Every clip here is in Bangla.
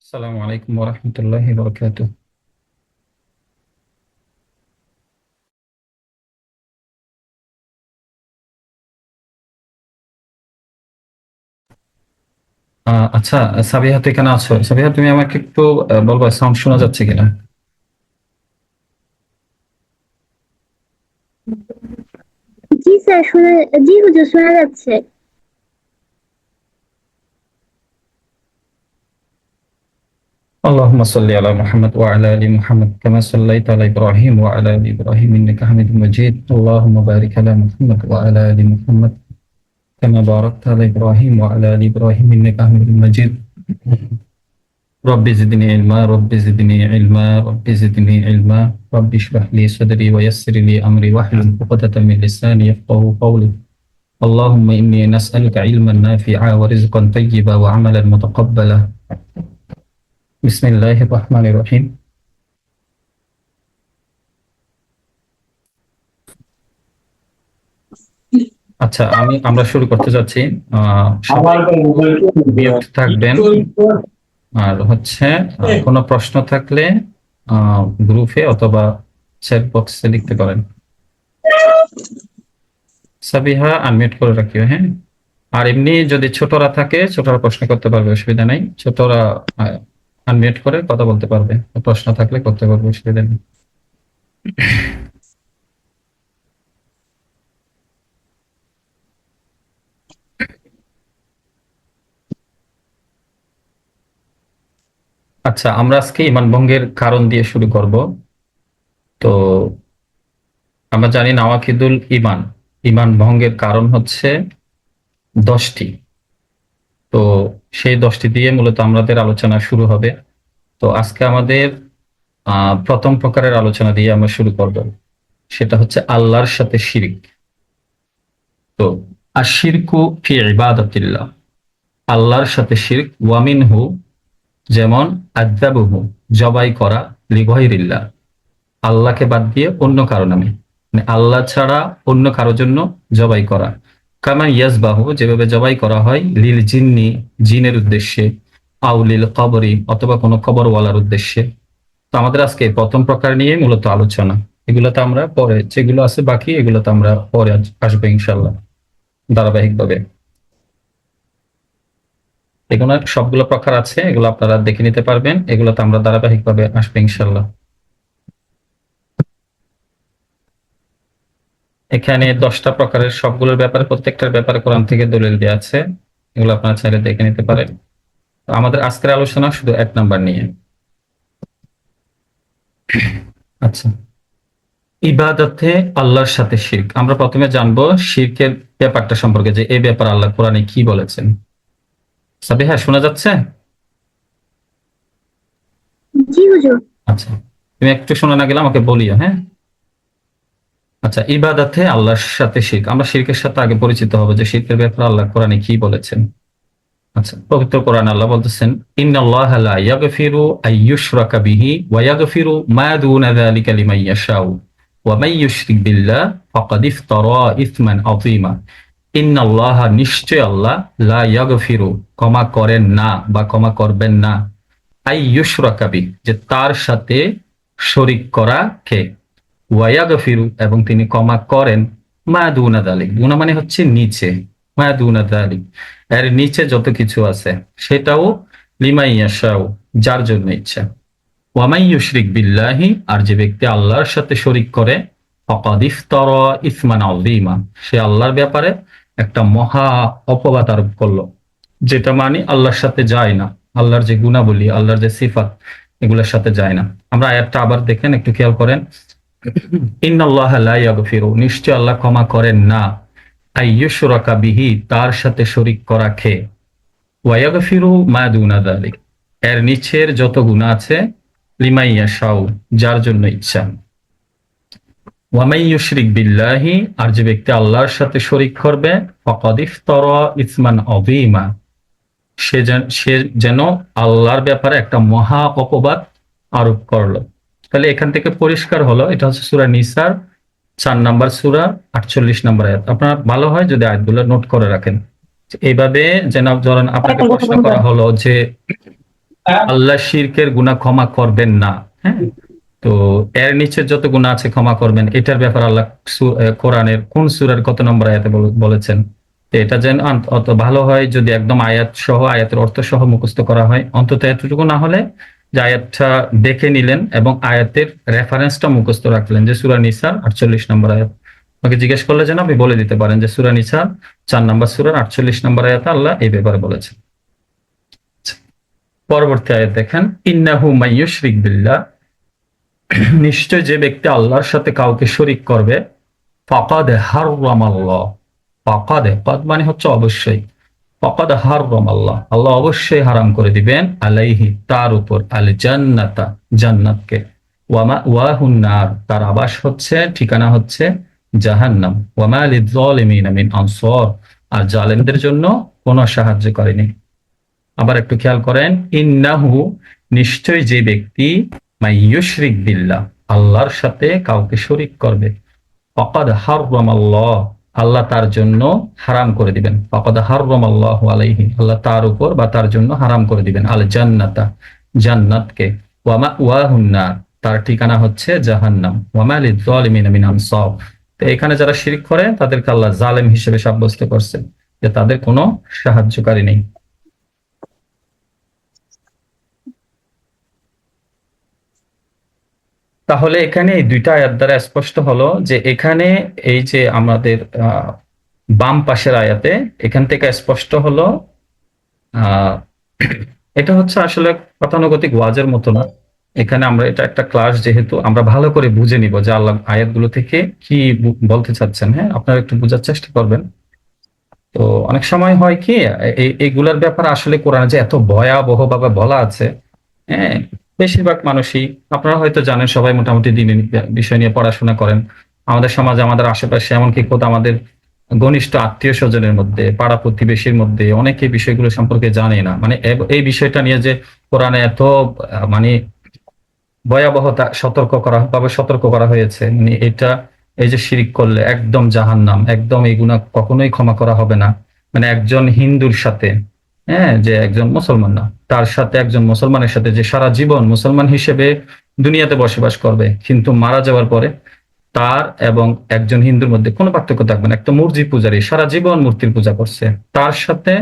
আসসালামু আলাইকুম ওয়া রাহমাতুল্লাহি ওয়া বারাকাতুহু। আচ্ছা, সাবিহা তুই কেন আছো? সাবিহা, তুমি আমাকে একটু বলবা সাউন্ড শোনা যাচ্ছে কিনা? জি স্যার শোনা, জি হুজুর শোনা যাচ্ছে। اللهم صل على محمد وعلى ال محمد كما صليت على ابراهيم وعلى ال ابراهيم انك حميد مجيد. اللهم بارك على محمد وعلى ال محمد كما باركت على ابراهيم وعلى ال ابراهيم انك حميد مجيد. رب زدني علما، رب زدني علما، رب زدني علما. رب اشرح لي صدري ويسر لي امري واحلل عقدة من لساني يفقهوا قولي. اللهم إني نسألك علما نافعا ورزقا طيبا وعملا متقبلا. بسم الله الرحمن الرحيم. আচ্ছা, আমরা শুরু করতে যাচ্ছি। সবাই মিউট থাকবেন। আর হচ্ছে কোনো প্রশ্ন থাকলে গ্রুপে অথবা চ্যাট বক্সে লিখতে পারেন। সাবিহা আনমিউট করে রাখিও, হ্যাঁ। আর এমনি যদি ছোটরা থাকে, ছোটরা প্রশ্ন করতে পারবে, অসুবিধা নেই। ছোটরা আনমিউট করে কথা বলতে পারবে, প্রশ্ন থাকলে করতে পারবে, অসুবিধা নেই। আচ্ছা, আমরা আজকে ইমান ভঙ্গের কারণ দিয়ে শুরু করব। তো আমরা জানি নাওয়াকিদুল ইমান, ইমান ভঙ্গের কারণ হচ্ছে 10টি। তো সেই 10টি দিয়ে মূলত আমাদের আলোচনা শুরু হবে। তো আজকে আমাদের প্রথম প্রকারের আলোচনা দিয়ে আমরা শুরু করব, সেটা হচ্ছে আল্লাহর সাথে শিরক। তো আশিরকু ফি ইবাদাতিল্লাহ, আল্লাহর সাথে শিরক। ওয়ামিনহু, যেমন আযাবুহু, জবাই করা, লিগাইরিল্লাহ, আল্লাহকে বাদ দিয়ে অন্য কারো নামে, মানে আল্লাহ ছাড়া অন্য কারোর জন্য জবাই করা। কামা ইয়াজবাহু, যেভাবে জবাই করা হয়, লিল জিন্নি, জিনের উদ্দেশ্যে, আও লিল কবরি, অথবা কোনো কবরওয়ালার উদ্দেশ্যে। তো আমাদের আজকে প্রথম প্রকার নিয়ে মূলত আলোচনা। এগুলোতে আমরা পরে, যেগুলো আছে বাকি এগুলোতে আমরা পরে আসবো ইনশাল্লাহ, ধারাবাহিকভাবে। এগুলো সবগুলো প্রকার আছে, এগুলো আপনারা দেখে নিতে পারবেন, এগুলোতে আমরা ধারাবাহিকভাবে আসবো ইনশাল্লাহ। এখানে 10টা প্রকারের সবগুলোর ব্যাপারে, প্রত্যেকটার ব্যাপারে কোরআন থেকে দলিল দেওয়া আছে, এগুলো আপনারা চাইলে দেখে নিতে পারেন। তো আমাদের আজকের আলোচনা শুধু 1 নাম্বার নিয়ে। আচ্ছা, ইবাদতে আল্লাহর সাথে শিরক। আমরা প্রথমে জানবো শিরকের ব্যাপারটা সম্পর্কে, যে এই ব্যাপার আল্লাহ কোরআনে কি বলেছেন। সাবিহা, শোনা যাচ্ছে? জি হুজুর। আচ্ছা, তুমি একটু শোনা না গেলে আমাকে বলিও, হ্যাঁ। আচ্ছা, ইবাদতে আল্লাহর সাথে শিরক। আমরা শিরকের সাথে আগে পরিচিত হবো, যে শিরকের ব্যাপারে আল্লাহ কোরআনে কি বলেছেন। আচ্ছা, পবিত্র কোরআন আল্লাহ বলতেছেন, ইন্নাল্লাহা লা ইয়াগফিরু আইয়ুশরাকা বিহি ওয়া ইয়াগফিরু মা দুনা যালিকা লিমান ইয়াশাউ ওয়া মান ইউশরিক বিল্লাহ ফাকাদ ইফতারা ইসমান আযীমা। ইন্নাল্লাহা, নিশ্চয় আল্লাহ, লা ইয়াগফিরু, ক্ষমা করেন না বা ক্ষমা করবেন না, আইয়ুশরাকা বিহি, যে তার সাথে শরীক করা কে, ওয়া ইয়াগফিরু, এবং তিনি ক্ষমা করেন, মা দুনা যালিক, দুনা মানে হচ্ছে নিচে, মা দুনা যালিক, এর নিচে যত কিছু আছে সেটাও, লিমান ইয়াশাউ, যার জন্য ইচ্ছা। ওয়া মান ইউশরিক বিল্লাহি, আর যে ব্যক্তি আল্লাহর সাথে শরীক করে, ফাকাদ ইফতারা ইসমান আযীমা, সে আল্লাহর ব্যাপারে একটা মহা অপবাদ আরোপ করলো, যেটা মানে আল্লাহর সাথে যায় না। আল্লাহর যে গুণাবলী, আল্লাহর যে সিফাত, এগুলোর সাথে যায় না। আমরা আয়াতটা আবার দেখেন, একটু খেয়াল করেন। ইন্নাল্লাহা লা ইয়াগফিরু, নিশ্চয় আল্লাহ ক্ষমা করেন না, আইয়ুশরাকা বিহি, তার সাথে শরীক করা কে, ওয়া ইয়াগফিরু মা দুনা যালিক, এর নিচের যত গুনাহ আছে, লিমান ইয়াশাউ, যার জন্য ইচ্ছা। ওয়া মান ইউশরিক বিল্লাহি, আর যে ব্যক্তি আল্লাহর সাথে শরীক করবে, ফাকাদ ইফতারা ইসমান আযীমা, সে যেন আল্লাহর ব্যাপারে একটা মহা অপবাদ আরোপ করলো। তাহলে এখান থেকে পরিষ্কার হলো, এটা হচ্ছে সূরা নিসার 4 নম্বর সূরা 48 নম্বর আয়াত। আপনার ভালো হয় যদি আয়াতগুলো নোট করে রাখেন। এইভাবে যেন, ধরেন আপনাকে প্রশ্ন করা হলো যে আল্লাহ শিরকের গুনাহ ক্ষমা করবেন না। হ্যাঁ, তো এর নিচে যত গুনাহ আছে ক্ষমা করবেন, এটার ব্যাপারে আল্লাহ কোরআনের কোন সূরার কত নম্বর আয়াতে বলেছেন। তো এটা যেন অত ভালো হয় যদি একদম আয়াত সহ, আয়াতের অর্থ সহ মুখস্থ করা হয়, অন্তত এতটুকু না হলে যে আয়াতটা দেখে নিলেন এবং আয়াতের রেফারেন্সটা মুখস্থ রাখলেন, যে সূরা নিসার 48 নম্বর আয়াত। আমাকে জিজ্ঞেস করলে যেন আপনি বলে দিতে পারেন যে সূরা নিসার 4 নম্বর সূরার 48 নম্বর আয়াতে আল্লাহ এই ব্যাপারে বলেছেন। পরবর্তী আয়াত দেখেন, ইন্নাহু মাইয়ুশরিক বিল্লাহ, নিশ্চয় যে ব্যক্তি আল্লাহর সাথে কাউকে শরীক করবে, ফাকাদ হাররামাল্লাহ, ফাকাদ কাদ মানে হচ্ছে অবশ্যই, ফাকাদ হাররামাল্লাহ, আল্লাহ অবশ্যই হারাম করে দিবেন, আলাইহি তার উপর, আল জান্নাতা জান্নাতকে, ওয়ামা ওয়াহুন নার তার আবাস হচ্ছে, ঠিকানা হচ্ছে জাহান্নাম, ওয়ামা লিয-যালিমিনা মিন আনসার আর জালেমদের জন্য কোনো সাহায্যকারী নেই। আবার একটু খেয়াল করেন, ইন্নাহু নিশ্চয় যে ব্যক্তি, মাইয়ুশরিক বিল্লাহ আল্লাহর সাথে কাউকে শরীক করবে, ফাকাদ হাররামাল্লাহ আল্লাহ তার জন্য হারাম করে দিবেন, ফাকাদ হাররামাল্লাহু আলাইহি আল্লাহ তার উপর বা তার জন্য হারাম করে দিবেন, আল জান্নাতা জান্নাতকে, ওয়া মাওয়াহুন নার তার ঠিকানা হচ্ছে জাহান্নাম, ওয়া মা লিয-যালিমিনা মিন আনসার। তো এখানে যারা শিরক করে তাদেরকে আল্লাহ জালেম হিসেবে সাব্যস্ত করছেন, যে তাদের কোনো সাহায্যকারী নেই। তাহলে এখানে এই দুইটা আয়াত দ্বারা স্পষ্ট হলো যে এখানে এই যে আমাদের বাম পাশের আয়াতে, এখান থেকে স্পষ্ট হলো আহ এটা হচ্ছে আসলে গতানুগতিক ওয়াজের মতো না। এখানে আমরা এটা একটা ক্লাস, যেহেতু আমরা ভালো করে বুঝে নিব যে আল্লাহ আয়াতগুলো থেকে কি বলতে চাচ্ছেন। হ্যাঁ, আপনারা একটু বোঝার চেষ্টা করবেন। তো অনেক সময় হয় কি, এইগুলার ব্যাপারে আসলে কোরআনে যে এত ভয়াবহ ভাবে বলা আছে, হ্যাঁ, বেশিরভাগ মানুষই, আপনারা হয়তো জানেন, সবাই মোটামুটি দিনের বিষয় নিয়ে পড়াশোনা করেন। আমাদের সমাজে, আমাদের আশেপাশে, এমনকি খোদ আমাদের ঘনিষ্ঠ আত্মীয় স্বজনের মধ্যে, পাড়া প্রতিবেশীর মধ্যে অনেকে বিষয়গুলো সম্পর্কে জানে না। মানে এই বিষয়টা নিয়ে যে কোরআনে এত মানে ভয়াবহতা সতর্ক করা হয়েছে, মানে এটা, এই যে শিরিক করলে একদম জাহান্নাম, একদম এই গুনাহ কখনোই ক্ষমা করা হবে না। মানে একজন হিন্দুর সাথে, হ্যাঁ, যে একজন মুসলমান না, তার সাথে একজন মুসলমানের সাথে যে সারা জীবন মুসলমান হিসেবে দুনিয়াতে বসবাস করবে, কিন্তু মারা যাওয়ার পরে তার এবং একজন হিন্দুর মধ্যে কোনো পার্থক্য থাকবে না। একটা মূর্তি পূজারী সারা জীবন মূর্তির পূজা করছে, তার সাথে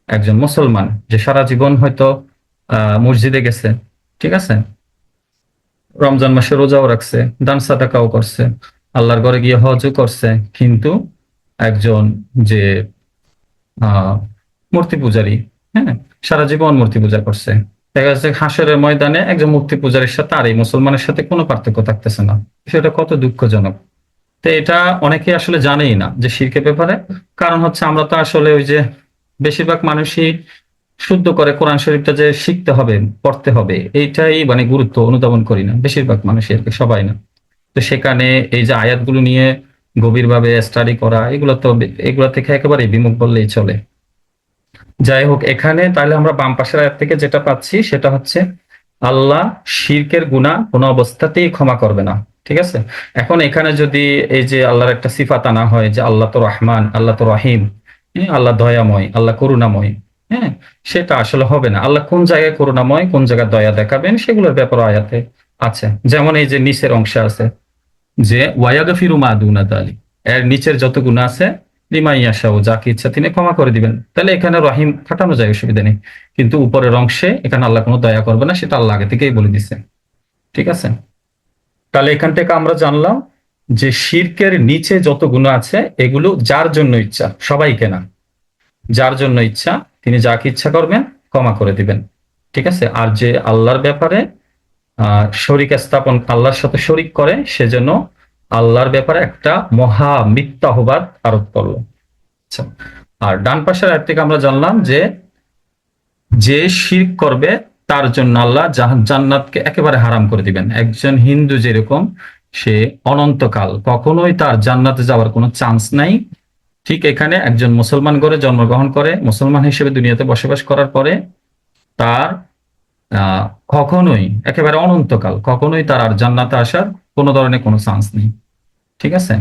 একজন মুসলমান যে সারা জীবন হয়তো মসজিদে গেছে, ঠিক আছে, রমজান মাসে রোজাও রাখছে, দান সাদাকাও করছে, আল্লাহর ঘরে গিয়ে হজও করছে, কিন্তু একজন যে মূর্তি পূজারী, হ্যাঁ, সারা জীবন মূর্তি পূজা করছে, দেখা যাচ্ছে হাসরের ময়দানে একজন মূর্তি পূজারীর সাথে আর এই মুসলমানের সাথে কোনো পার্থক্য থাকতেছে না। সেটা কত দুঃখজনক। তো এটা অনেকে আসলে জানেই না যে শিরকের ব্যাপারে। কারণ হচ্ছে আমরা তো আসলে ওই যে বেশিরভাগ মানুষই শুদ্ধ করে কোরআন শরীফটা যে শিখতে হবে, পড়তে হবে, এইটাই মানে গুরুত্ব অনুধাবন করি না বেশিরভাগ মানুষের, সবাই না। তো সেখানে এই যে আয়াতগুলো নিয়ে গভীরভাবে স্টাডি করা, এগুলো তো, এগুলো থেকে একেবারে বিমুখ বললেই চলে। যাই হোক, এখানে তাহলে আমরা বাম পাশের আয়াত থেকে যেটা পাচ্ছি সেটা হচ্ছে আল্লাহ শিরকের গুনাহ কোনো অবস্থাতেই ক্ষমা করবে না। ঠিক আছে, এখন এখানে যদি এই যে আল্লাহর একটা সিফাত আনা হয় যে আল্লাহ তো রহমান, আল্লাহ তো রহিম, আল্লাহ দয়াময়, আল্লাহ করুণাময়, হ্যাঁ, সেটা আসলে হবে না। আল্লাহ কোন জায়গায় করুণাময়, কোন জায়গায় দয়া দেখাবেন, সেগুলোর ব্যাপারে আয়াতে আছে। যেমন এই যে নিচের অংশে আছে যে ওয়ায়াগফিরু মা দুনা যালিক, এর নিচের যত গুনাহ আছে, লিমান ইয়াশাউ যাকে ইচ্ছা তিনি ক্ষমা করে দিবেন। তাহলে এখানে রহিম খাটানো যায়, অসুবিধা নেই। কিন্তু উপরের অংশে এখানে আল্লাহ কোনো দয়া করবে না, সেটা আল্লাহ আগে থেকেই বলে দিছে। ঠিক আছে, তাহলে এখান থেকে আমরা জানলাম যে শিরকের নিচে যত গুনাহ আছে এগুলো যার জন্য ইচ্ছা, সবাইকে না, যার জন্য ইচ্ছা তিনি যাকে ইচ্ছা করবেন ক্ষমা করে দিবেন। ঠিক আছে, আর যে আল্লাহর ব্যাপারে শরিক স্থাপন, আল্লাহর সাথে শরিক করে, সেজন্য আল্লাহর ব্যাপারে একটা মহা মিথ্যাবাদ আরোপ করলো। আচ্ছা, আর ডান পাশের আয়াত থেকে আমরা জানলাম যে যে শিরক করবে তার জন্য আল্লাহ জান্নাতকে একেবারে হারাম করে দিবেন। একজন হিন্দু যেরকম সে অনন্তকাল কখনোই তার জান্নাতে যাওয়ার কোনো চান্স নাই, ঠিক এখানে একজন মুসলমান ঘরে জন্মগ্রহণ করে মুসলমান হিসেবে দুনিয়াতে বসবাস করার পরে তার কখনোই, একেবারে অনন্তকাল কখনোই তার আর জান্নাতে আসার কোনো ধরনের কোনো চান্স নেই। ঠিক আছে,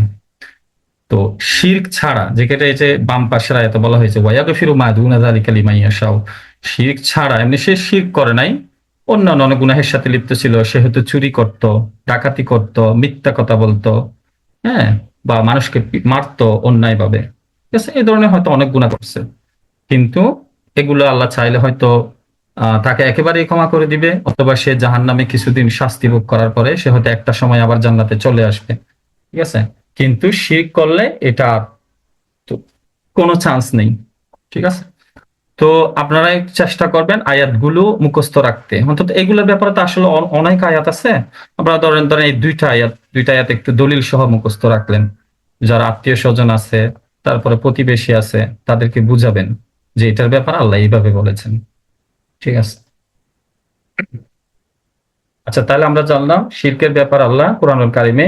তো শিরক ছাড়া, যেটা এই যে বাম পাশের আয়াতে বলা হয়েছে ওয়ায়াগফিরু মা দুনা যালিকা লিমান ইয়াশাউ, শিরক ছাড়া, এমনি সে শিরক করে নাই অন্যান্য অনেক গুনাহের সাথে লিপ্ত ছিল, সে হয়তো চুরি করত, ডাকাতি করত, মিথ্যা কথা বলতো, হ্যাঁ, বা মানুষকে মারতো অন্যায় ভাবে, ঠিক আছে, এই ধরনের হয়তো অনেক গুনাহ করছে। কিন্তু এগুলো আল্লাহ চাইলে হয়তো তাকে একেবারেই ক্ষমা করে দিবে, অথবা সে জাহান্নামে কিছুদিন শাস্তি ভোগ করার পরে সে হয়তো একটা সময় আবার জান্নাতে চলে আসবে, ঠিক আছে। কিন্তু শিরক করলে এটা আর তো কোনো চান্স নেই, ঠিক আছে। তো আপনারা একটু চেষ্টা করবেন আয়াতগুলো মুখস্থ রাখতে, অন্তত এগুলোর ব্যাপারে তো আসলে অনেক আয়াত আছে। আপনারা ধরেন ধরেন এই দুইটা আয়াত একটু দলিল সহ মুখস্থ রাখলেন, যারা আত্মীয় স্বজন আছে, তারপরে প্রতিবেশী আছে, তাদেরকে বুঝাবেন যে এটার ব্যাপারে আল্লাহ এইভাবে বলেছেন, ঠিক আছে। আচ্ছা, তাহলে আমরা জানলাম শিরকের ব্যাপার আল্লাহ কোরআনুল কারিমে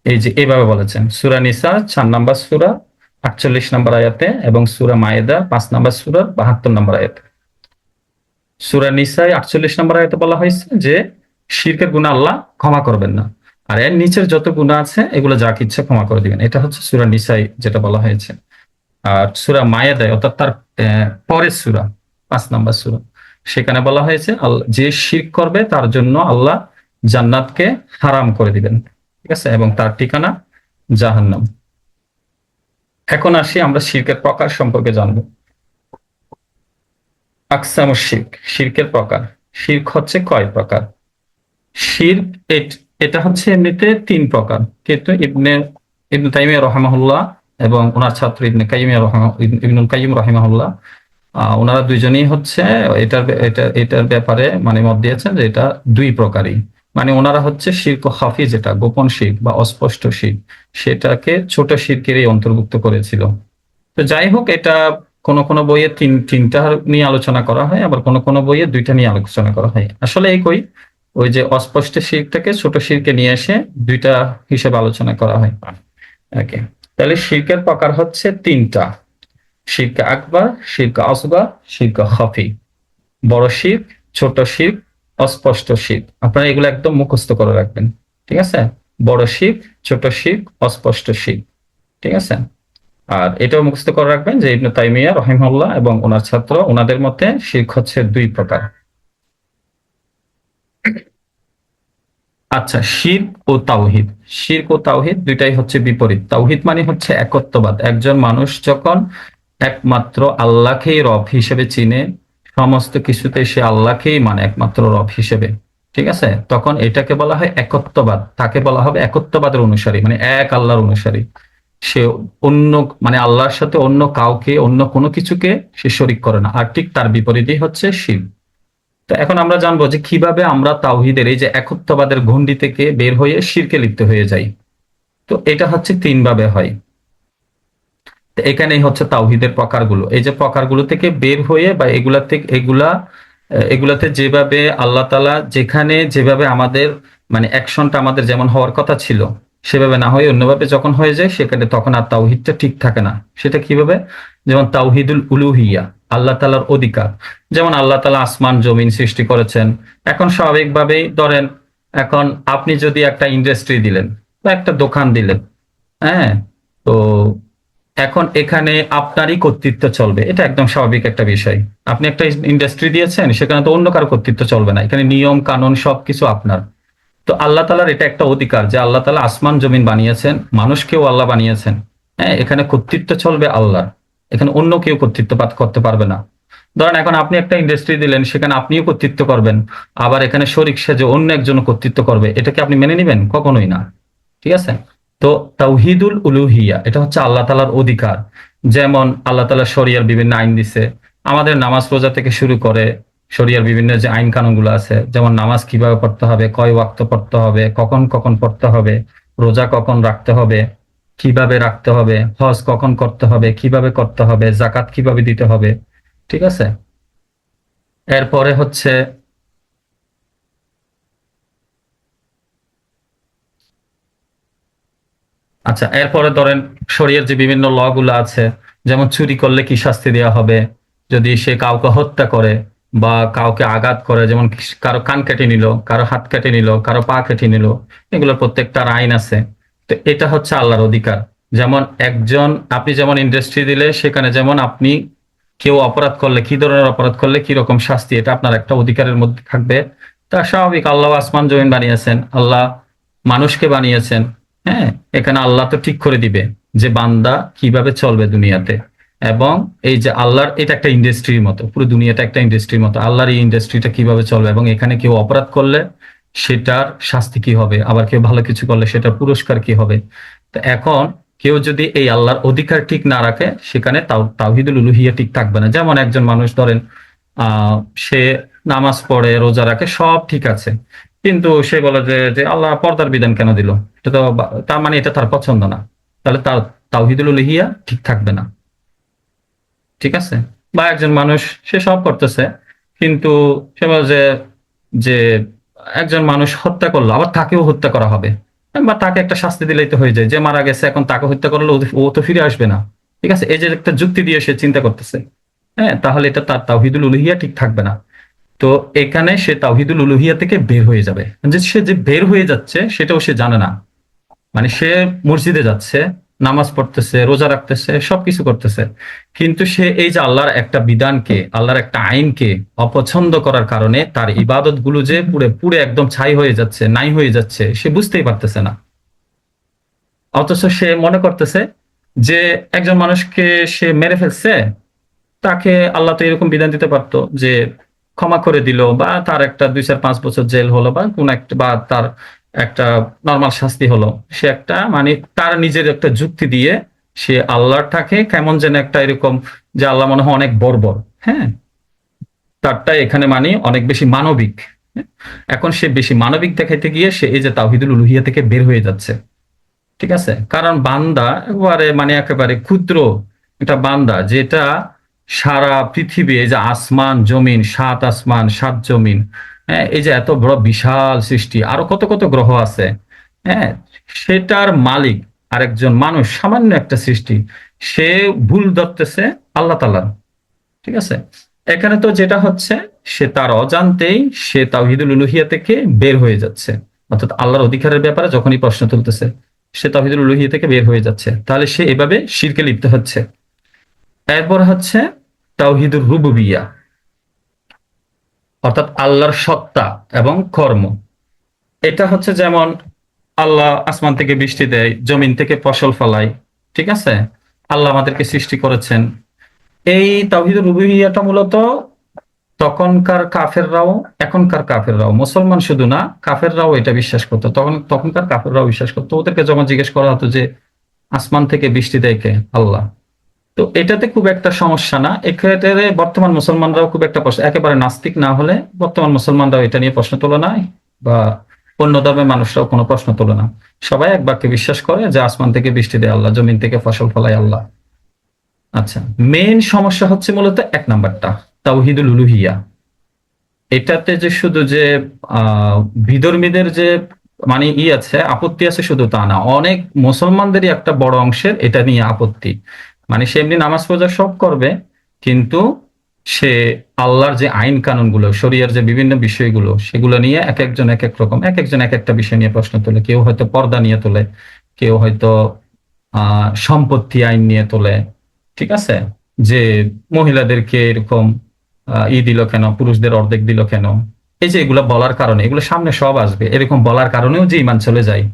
এই যে এইভাবে বলেছেন, সূরা নিসা 4 নম্বর সূরা 48 নম্বর আয়াতে, এবং সূরা মায়েদা 5 নম্বর সূরা 72 নম্বর আয়াতে। সূরা নিসায় 48 নম্বর আয়াতে বলা হয়েছে যে শিরকের গুনাহ আল্লাহ ক্ষমা করবেন না, আর এর নিচের যত গুনাহ আছে এগুলো যাকে ইচ্ছা ক্ষমা করে দিবেন। এটা হচ্ছে সূরা নিসায় যেটা বলা হয়েছে। আর সূরা মায়েদায়, অর্থাৎ তার পরের সূরা, 5 নম্বর সূরা, সেখানে বলা হয়েছে যে শিরক করবে তার জন্য আল্লাহ জান্নাতকে হারাম করে দিবেন, ঠিক আছে, এবং তার ঠিকানা জাহান্নাম। এখন আসি আমরা শিরকের প্রকার সম্পর্কে জানবো। আকসামুশ শিরক, শিরকের প্রকার। শিরক হচ্ছে কয় প্রকার? শিরক এটা হচ্ছে এমনিতে 3 প্রকার, কিন্তু ইবনে তাইমিয়া রহমাহুল্লাহ এবং ওনার ছাত্র ইবনুল কাইয়িম রহিমাহুল্লাহ, ওনারা দুইজনই হচ্ছে এটার ব্যাপারে মানে মত দিয়েছেন যে এটা 2 প্রকারই। মানে ওনারা হচ্ছে শিরক খাফি, যেটা গোপন শিরক বা অস্পষ্ট শিরক, সেটাকে ছোট শিরকেরই অন্তর্ভুক্ত করেছিল। তো যাই হোক, এটা কোন কোন বইয়ে তিনটা নিয়ে আলোচনা করা হয়, আবার কোন কোন বইয়ে 2টা নিয়ে আলোচনা করা হয়। আসলে একই, ওই যে অস্পষ্ট শিরকটাকে ছোট শিরকে নিয়ে এসে 2টা হিসেবে আলোচনা করা হয়। ওকে, তাহলে শিরকের প্রকার হচ্ছে 3টা: শিরক আকবার, শিরক আসগর, শিরক খাফি। বড় শিরক, ছোট শিরক, অস্পষ্ট শিরক। আপনারা এগুলো একদম মুখস্থ করে রাখবেন, ঠিক আছে। বড় শিরক, ছোট শিরক, অস্পষ্ট শিরক, ঠিক আছে। আর এটাও মুখস্থ করে রাখবেন যে ইবনে তাইমিয়া রহিমাহুল্লাহ এবং ওনার ছাত্র, ওনাদের মতে শিরক হচ্ছে 2 প্রকার। আচ্ছা, শিরক ও তাওহিদ। শিরক ও তাওহিদ দুইটাই হচ্ছে বিপরীত। তাওহিদ মানে হচ্ছে একত্ববাদ। একজন মানুষ যখন একমাত্র আল্লাহকেই রব হিসেবে চিনে, সমস্ত কিছুতে সে আল্লাহকেই মানে একমাত্র রব হিসেবে, ঠিক আছে, তখন এটাকে বলা হয় একত্ববাদ। তাকে বলা হবে একত্ববাদের অনুসারী, মানে এক আল্লাহর অনুসারী। সে অন্য মানে আল্লাহর সাথে অন্য কাউকে, অন্য কোনো কিছুকে সে শরিক করে না। আর ঠিক তার বিপরীতই হচ্ছে শিরক। তো এখন আমরা জানবো যে কিভাবে আমরা তাওহিদের এই যে একত্ববাদের গণ্ডি থেকে বের হয়ে শিরকে লিপ্ত হয়ে যাই। তো এটা হচ্ছে 3 ভাবে হয়। তো এখানেই হচ্ছে তাওহিদের প্রকারগুলো। এই যে প্রকারগুলো থেকে বের হয়ে বা এগুলাতে যেভাবে আল্লাহ তাআলা যেভাবে আমাদের মানে অ্যাকশনটা আমাদের যেমন হওয়ার কথা ছিল সেভাবে না হয়ে অন্যভাবে যখন হয়ে যায়, সেখানে তখন আর তাওহিদটা ঠিক থাকে না। সেটা কিভাবে? যেমন তাওহিদুল উলুহিয়া, আল্লাহ তাআলার অধিকার। যেমন আল্লাহ তাআলা আসমান জমিন সৃষ্টি করেছেন। এখন স্বাভাবিকভাবেই ধরেন, এখন আপনি যদি একটা ইন্ডাস্ট্রি দিলেন বা একটা দোকান দিলেন, হ্যাঁ, তো এখন এখানে আপনারই কর্তৃত্ব চলবে, এটা একদম স্বাভাবিক একটা বিষয়। আপনি একটা ইন্ডাস্ট্রি দিয়েছেন, সেখানে তো অন্য কারো কর্তৃত্ব চলবে না, এখানে নিয়ম কানুন সবকিছু আপনার। তো আল্লাহ তাআলার এটা একটা অধিকার যে আল্লাহ তাআলা আসমান জমিন বানিয়েছেন, মানুষকেও আল্লাহ বানিয়েছেন। হ্যাঁ, এখানে কর্তৃত্ব চলবে আল্লাহ, এখানে অন্য কেউ কর্তৃত্বপাত করতে পারবে না। ধরেন এখন আপনি একটা ইন্ডাস্ট্রি দিলেন, সেখানে আপনিও কর্তৃত্ব করবেন, আবার এখানে শরিক সেজে অন্য একজন কর্তৃত্ব করবে, এটাকে আপনি মেনে নিবেন? কখনোই না, ঠিক আছে। তো তাওহিদুল উলুহিয়া এটা হচ্ছে আল্লাহ তাআলার অধিকার। যেমন আল্লাহ তাআলা শরিয়ার বিভিন্ন আইন দিছে, আমাদের নামাজ রোজা থেকে শুরু করে শরিয়ার বিভিন্ন যে আইন কানুন গুলো আছে, যেমন নামাজ কিভাবে পড়তে হবে, কয় ওয়াক্ত পড়তে হবে, কখন কখন পড়তে হবে, রোজা কখন রাখতে হবে, কিভাবে রাখতে হবে, হজ কখন করতে হবে, কিভাবে করতে হবে, জাকাত কিভাবে দিতে হবে, ঠিক আছে। এরপরে হচ্ছে, আচ্ছা, এরপরে ধরেন শরীয়তের যে বিভিন্ন ল গুলো আছে, যেমন চুরি করলে কি শাস্তি দেওয়া হবে, যদি সে কাউকে হত্যা করে বা কাউকে আঘাত করে, যেমন কারো কান কেটে নিল, কারো হাত কেটে নিল, কারো পা কেটে নিল, এগুলোর প্রত্যেকটার আইন আছে। তো এটা হচ্ছে আল্লাহর অধিকার। যেমন আপনি যেমন ইন্ডাস্ট্রি দিলে সেখানে যেমন আপনি কেউ অপরাধ করলে কি ধরনের অপরাধ করলে কি রকম শাস্তি, এটা আপনার একটা অধিকারের মধ্যে থাকবে। তা স্বাভাবিক, আল্লাহ আসমান জমিন বানিয়েছেন, আল্লাহ মানুষকে বানিয়েছেন। হ্যাঁ, এখানে আল্লাহ তো ঠিক করে দিবে যে বান্দা কিভাবে চলবে দুনিয়াতে। এবং এই যে আল্লাহর, এটা একটা ইন্ডাস্ট্রির মতো, পুরো দুনিয়াটা একটা ইন্ডাস্ট্রির মতো, আল্লাহর এই ইন্ডাস্ট্রিটা কিভাবে চলবে এবং এখানে কেউ অপরাধ করলে সেটার শাস্তি কি হবে, আবার কেউ ভালো কিছু করলে সেটার পুরস্কার কি হবে। তো এখন কেউ যদি এই আল্লাহর অধিকার ঠিক না রাখে, সেখানে তাওহীদুল উলুহিয়া ঠিক থাকবে না। যেমন একজন মানুষ ধরেন সে নামাজ পড়ে, রোজা রাখে, সব ঠিক আছে, কিন্তু সে বলে যে যে আল্লাহ পর্দার বিধান কেন দিল, এটা তো তার মানে এটা তার পছন্দ না, তাহলে তার তাওহীদুল উলুহিয়া ঠিক থাকবে না। ঠিক আছে? বা একজন মানুষ সে সব করতেছে, কিন্তু সে বলে যে যে একজন মানুষ হত্যা করলো, আবার তাকেও হত্যা করা হবে, বা তাকে একটা শাস্তি দিলেই তো হয়ে যায়, যে মারা গেছে এখন তাকে হত্যা করলে ও তো ফিরে আসবে না। ঠিক আছে, এই যে একটা যুক্তি দিয়ে সে চিন্তা করতেছে, হ্যাঁ, তাহলে এটা তার তাওহীদুল উলুহিয়া ঠিক থাকবে না। তো এখানে সে তাওহীদুল উলুহিয়া থেকে বের হয়ে যাবে। যে সে যে বের হয়ে যাচ্ছে সেটাও সে জানে না। মানে সে মসজিদে যাচ্ছে, নামাজ পড়তেছে, রোজা রাখতেছে, সবকিছু করতেছে, কিন্তু সে এই যে আল্লাহর একটা বিধানকে, আল্লাহর একটা আইনকে অপছন্দ করার কারণে তার ইবাদত গুলো যে পুরে পুরে একদম ছাই হয়ে যাচ্ছে, নাই হয়ে যাচ্ছে, সে বুঝতেই পারতেছে না। অথচ সে মনে করতেছে যে একজন মানুষকে সে মেরে ফেলছে, তাকে আল্লাহ তো এরকম বিধান দিতে পারতো যে ক্ষমা করে দিল, বা তার একটা 2-4-5 বছর জেল হলো, বা কোন একটা, বা তার একটা নর্মাল শাস্তি হলো। সে একটা মানে তার নিজের একটা যুক্তি দিয়ে সে আল্লাহটাকে কেমন যেন একটা এরকম, যে আল্লাহ মনে হয় অনেক বর্বর। হ্যাঁ, তারটা এখানে মানে অনেক বেশি মানবিক। হ্যাঁ? এখন সে বেশি মানবিক দেখাইতে গিয়ে সে এই যে তাওহীদুল উলুহিয়া থেকে বের হয়ে যাচ্ছে। ঠিক আছে, কারণ বান্দা একেবারে মানে একেবারে ক্ষুদ্র একটা বান্দা, যেটা সারা পৃথিবী, এই যে আসমান জমিন, 7 আসমান 7 জমিন, হ্যাঁ, এই যে এত বড় বিশাল সৃষ্টি, আরো কত কত গ্রহ আছে, হ্যাঁ, সেটার মালিক আরেকজন মানুষ, সামান্য একটা সৃষ্টি, সে ভুল ধরতেছে আল্লাহ তাআলার। ঠিক আছে, এখানে তো যেটা হচ্ছে, সে তার অজান্তেই সে তাওহীদুল উলুহিয়া থেকে বের হয়ে যাচ্ছে। অর্থাৎ আল্লাহর অধিকারের ব্যাপারে যখনই প্রশ্ন তুলতেছে, সে তাওহীদুল উলুহিয়া থেকে বের হয়ে যাচ্ছে, তাহলে সে এভাবে শিরকে লিপ্ত হচ্ছে। এরপর হচ্ছে তাওহীদুর রুবুবিয়্যাহ, অর্থাৎ আল্লাহর সত্তা এবং কর্ম। এটা হচ্ছে যেমন আল্লাহ আসমান থেকে বৃষ্টি দেয়, জমিন থেকে ফসল ফলায়। ঠিক আছে, আল্লাহ আমাদেরকে সৃষ্টি করেছেন। এই তাওহীদুর রুবুবিয়্যাহটা মূলত তখনকার কাফেররাও, এখনকার কাফেররাও, মুসলমান শুধু না, কাফেররাও এটা বিশ্বাস করতো। তখনকার কাফেররাও বিশ্বাস করতো। ওদেরকে যখন জিজ্ঞেস করা হতো যে আসমান থেকে বৃষ্টি দেয় কে? আল্লাহ। তো এটাতে খুব একটা সমস্যা না। এক্ষেত্রে বর্তমান মুসলমানরাও খুব একটা প্রশ্ন, একেবারে নাস্তিক না হলে বর্তমান মুসলমানরাও এটা নিয়ে প্রশ্ন তোলে না, বা অন্য ধর্মের মানুষরাও কোনো প্রশ্ন তোলে না। সবাই এক বাক্যে বিশ্বাস করে যে আসমান থেকে বৃষ্টি দেয় আল্লাহ, জমিন থেকে ফসল ফলায় আল্লাহ। আচ্ছা, মেইন সমস্যা হচ্ছে মূলত 1 নাম্বারটা, তাওহীদুল উলুহিয়া। এটাতে যে শুধু যে বিধর্মীদের যে মানে আছে, আপত্তি আছে, শুধু তা না, অনেক মুসলমানদেরই একটা বড় অংশের এটা নিয়ে আপত্তি। মানে সে এমনি নামাজ রোজা সব করবে, কিন্তু সে আল্লাহর যে আইন কানুন গুলো, শরিয়ার যে বিভিন্ন বিষয়গুলো, সেগুলো নিয়ে এক একজন এক এক রকম, এক একজন এক একটা বিষয় নিয়ে প্রশ্ন তোলে। কেউ হয়তো পর্দা নিয়ে তোলে, কেউ হয়তো সম্পত্তি আইন নিয়ে তোলে। ঠিক আছে, যে মহিলাদেরকে এরকম দিল কেন, পুরুষদের অর্ধেক দিল কেন। এই যে এগুলো বলার কারণে, এগুলো সামনে সব আসবে, এরকম বলার কারণেও যে ইমান চলে যায়।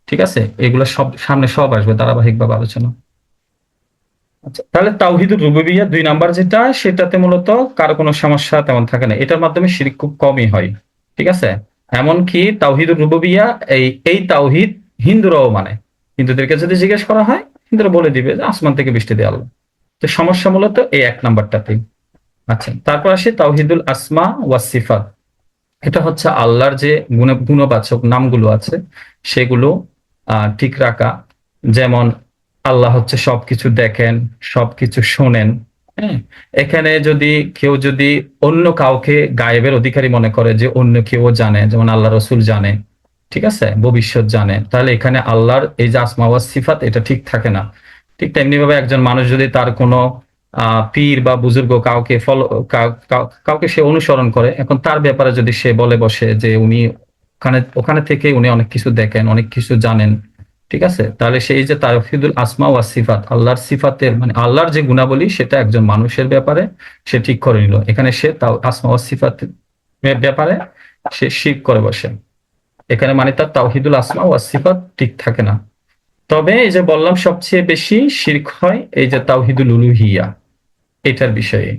ঠিক আছে, এগুলো সব সামনে সব আসবে ধারাবাহিকভাবে আলোচনা। আচ্ছা, তাহলে তাওহীদুর রুবুবিয়্যাহ 2 নাম্বার যেটা, সেটাতে মূলত কারো কোনো সমস্যা তেমন থাকে না, এটার মাধ্যমে শিরক খুব কমই হয়। ঠিক আছে, এমনকি তাওহীদুর রুবুবিয়্যাহ, এই তাওহীদ হিন্দুরাও মানে। হিন্দুদেরকে যদি জিজ্ঞেস করা হয়, হিন্দুরা বলে দিবে যে আসমান থেকে বৃষ্টি দেয় আল্লাহ। তো সমস্যা মূলত এই 1 নাম্বারটাতেই। আচ্ছা, তারপর আসি তাওহীদুল আসমা ওয়াস সিফাত। এটা হচ্ছে আল্লাহর যে গুণবাচক নামগুলো আছে, সেগুলো ঠিক রাখা। যেমন আল্লাহ হচ্ছে সবকিছু দেখেন, সবকিছু শোনেন। হ্যাঁ, এখানে যদি কেউ যদি অন্য কাউকে গায়েবের অধিকারী মনে করে, যে অন্য কেউ জানে, যেমন আল্লাহ রসুল জানে, ঠিক আছে, ভবিষ্যৎ জানে, তাহলে এখানে আল্লাহর এই যে আসমা ওয়াস সিফাত, এটা ঠিক থাকে না। ঠিক তেমনি ভাবে একজন মানুষ যদি তার কোনো পীর বা বুজুর্গ কাউকে ফলো, কাউকে সে অনুসরণ করে, এখন তার ব্যাপারে যদি সে বলে বসে যে উনি ওখানে ওখানে থেকে উনি অনেক কিছু দেখেন, অনেক কিছু জানেন, ঠিক আছে, তাহলে সেই যে তাওহীদুল আসমা ওয়াস সিফাত, আল্লাহর সিফাতের মানে আল্লাহর যে গুণাবলী সেটা একজন মানুষের ব্যাপারে সে ঠিক করে নিল, এখানে সে তাও আসমা ওয়াস সিফাতের ব্যাপারে সে শিরক করে বসে। এখানে মানে তার তাওহীদুল আসমা ওয়াস সিফাত ঠিক থাকে না। তবে এই যে বললাম সবচেয়ে বেশি শিরক হয় এই যে তাওহীদুল উলুহিয়া, এটার বিষয়ে।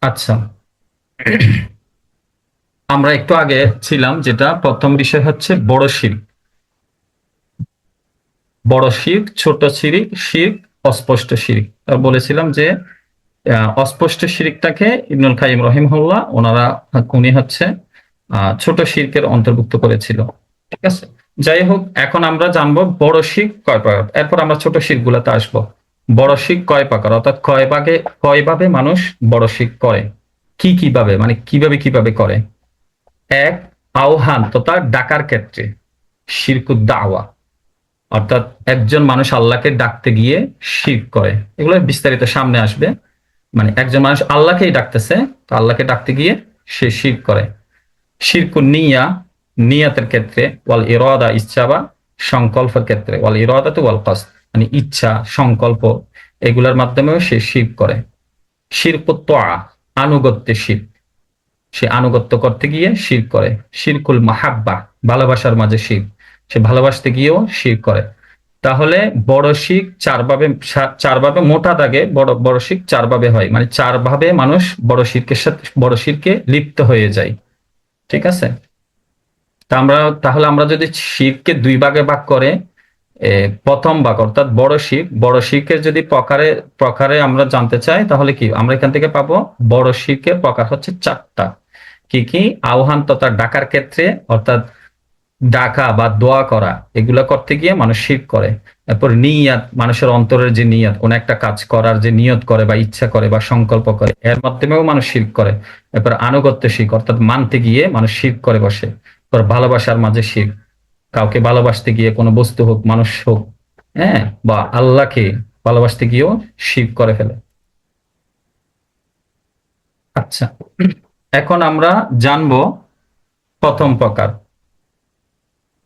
আচ্ছা, আমরা একটু আগে ছিলাম, যেটা প্রথম বিষয় হচ্ছে বড় শিরক। বড় শিরক, ছোট শিরক, শিরক, অস্পষ্ট শিরক। বলেছিলাম যে অস্পষ্ট শিরকটাকে ইবনুল কাইয়িম রাহিমাহুল্লাহ উনি হচ্ছে ছোট শিরকের অন্তর্ভুক্ত করেছিল। ঠিক আছে, যাই হোক, এখন আমরা জানবো বড় শিরক কয় প্রকার, এরপর আমরা ছোট শিরক গুলাতে আসবো। বড় শিরক কয় প্রকার, অর্থাৎ কয়ভাবে মানুষ বড় শিরক করে, কি কিভাবে, মানে কিভাবে কিভাবে করে। এক, আওহান তথা ডাকার ক্ষেত্রে শিরকুদ দাওয়া, অর্থাৎ একজন মানুষ আল্লাহকে ডাকতে গিয়ে শিরক করে। এগুলো বিস্তারিত সামনে আসবে। মানে একজন মানুষ আল্লাহকেই ডাকতেছে, তো আল্লাহকে ডাকতে গিয়ে সে শিরক করে। শিরকুন নিয়া, নিয়াতের ক্ষেত্রে, ওয়াল ইরাদা, ইচ্ছা বা সংকল্পের ক্ষেত্রে, ওয়াল ইরাদা তো ওয়াল কসদ, মানে ইচ্ছা সংকল্প এগুলোর মাধ্যমেও সে শিরক করে। শিরকুত তোয়া, আনুগত্যের শিরক, সে আনুগত্য করতে গিয়ে শিরক করে। শিরকুল মাহাব্বা, ভালোবাসার মাঝে শিরক, সে ভালোবাসতে গিয়েও শিরক করে। তাহলে বড় শিরক চারভাবে মোটা দাগে বড় বড় শিরক চারভাবে হয়, মানে চারভাবে মানুষ বড় শিরকে লিপ্ত হয়ে যায়। ঠিক আছে, তাহলে আমরা যদি শিরকে দুই ভাগে ভাগ করে, প্রথম ভাগ অর্থাৎ বড় শিরকের যদি প্রকারে প্রকারে আমরা জানতে চাই, তাহলে কি আমরা এখান থেকে পাবো, বড় শিরকের প্রকার হচ্ছে চারটা। কি কি? আহ্বান তথা ডাকার ক্ষেত্রে, অর্থাৎ ডাকা বা দোয়া করা, এগুলা করতে গিয়ে মানুষ শিরক করে। তারপর নিয়াত, মানুষের অন্তরের যে নিয়ত, কোন একটা কাজ করার যে নিয়ত করে বা ইচ্ছা করে বা সংকল্প করে, এর মাধ্যমেও মানুষ শিরক করে। এরপর আনুগত্য শিরক, অর্থাৎ মানতে গিয়ে মানুষ শিরক করে বসে। এরপর ভালোবাসার মাঝে শিরক, কাউকে ভালোবাসতে গিয়ে, কোনো বস্তু হোক মানুষ হোক, হ্যাঁ, বা আল্লাহকে ভালোবাসতে গিয়েও শিরক করে ফেলে। আচ্ছা, এখন আমরা জানবো প্রথম প্রকার,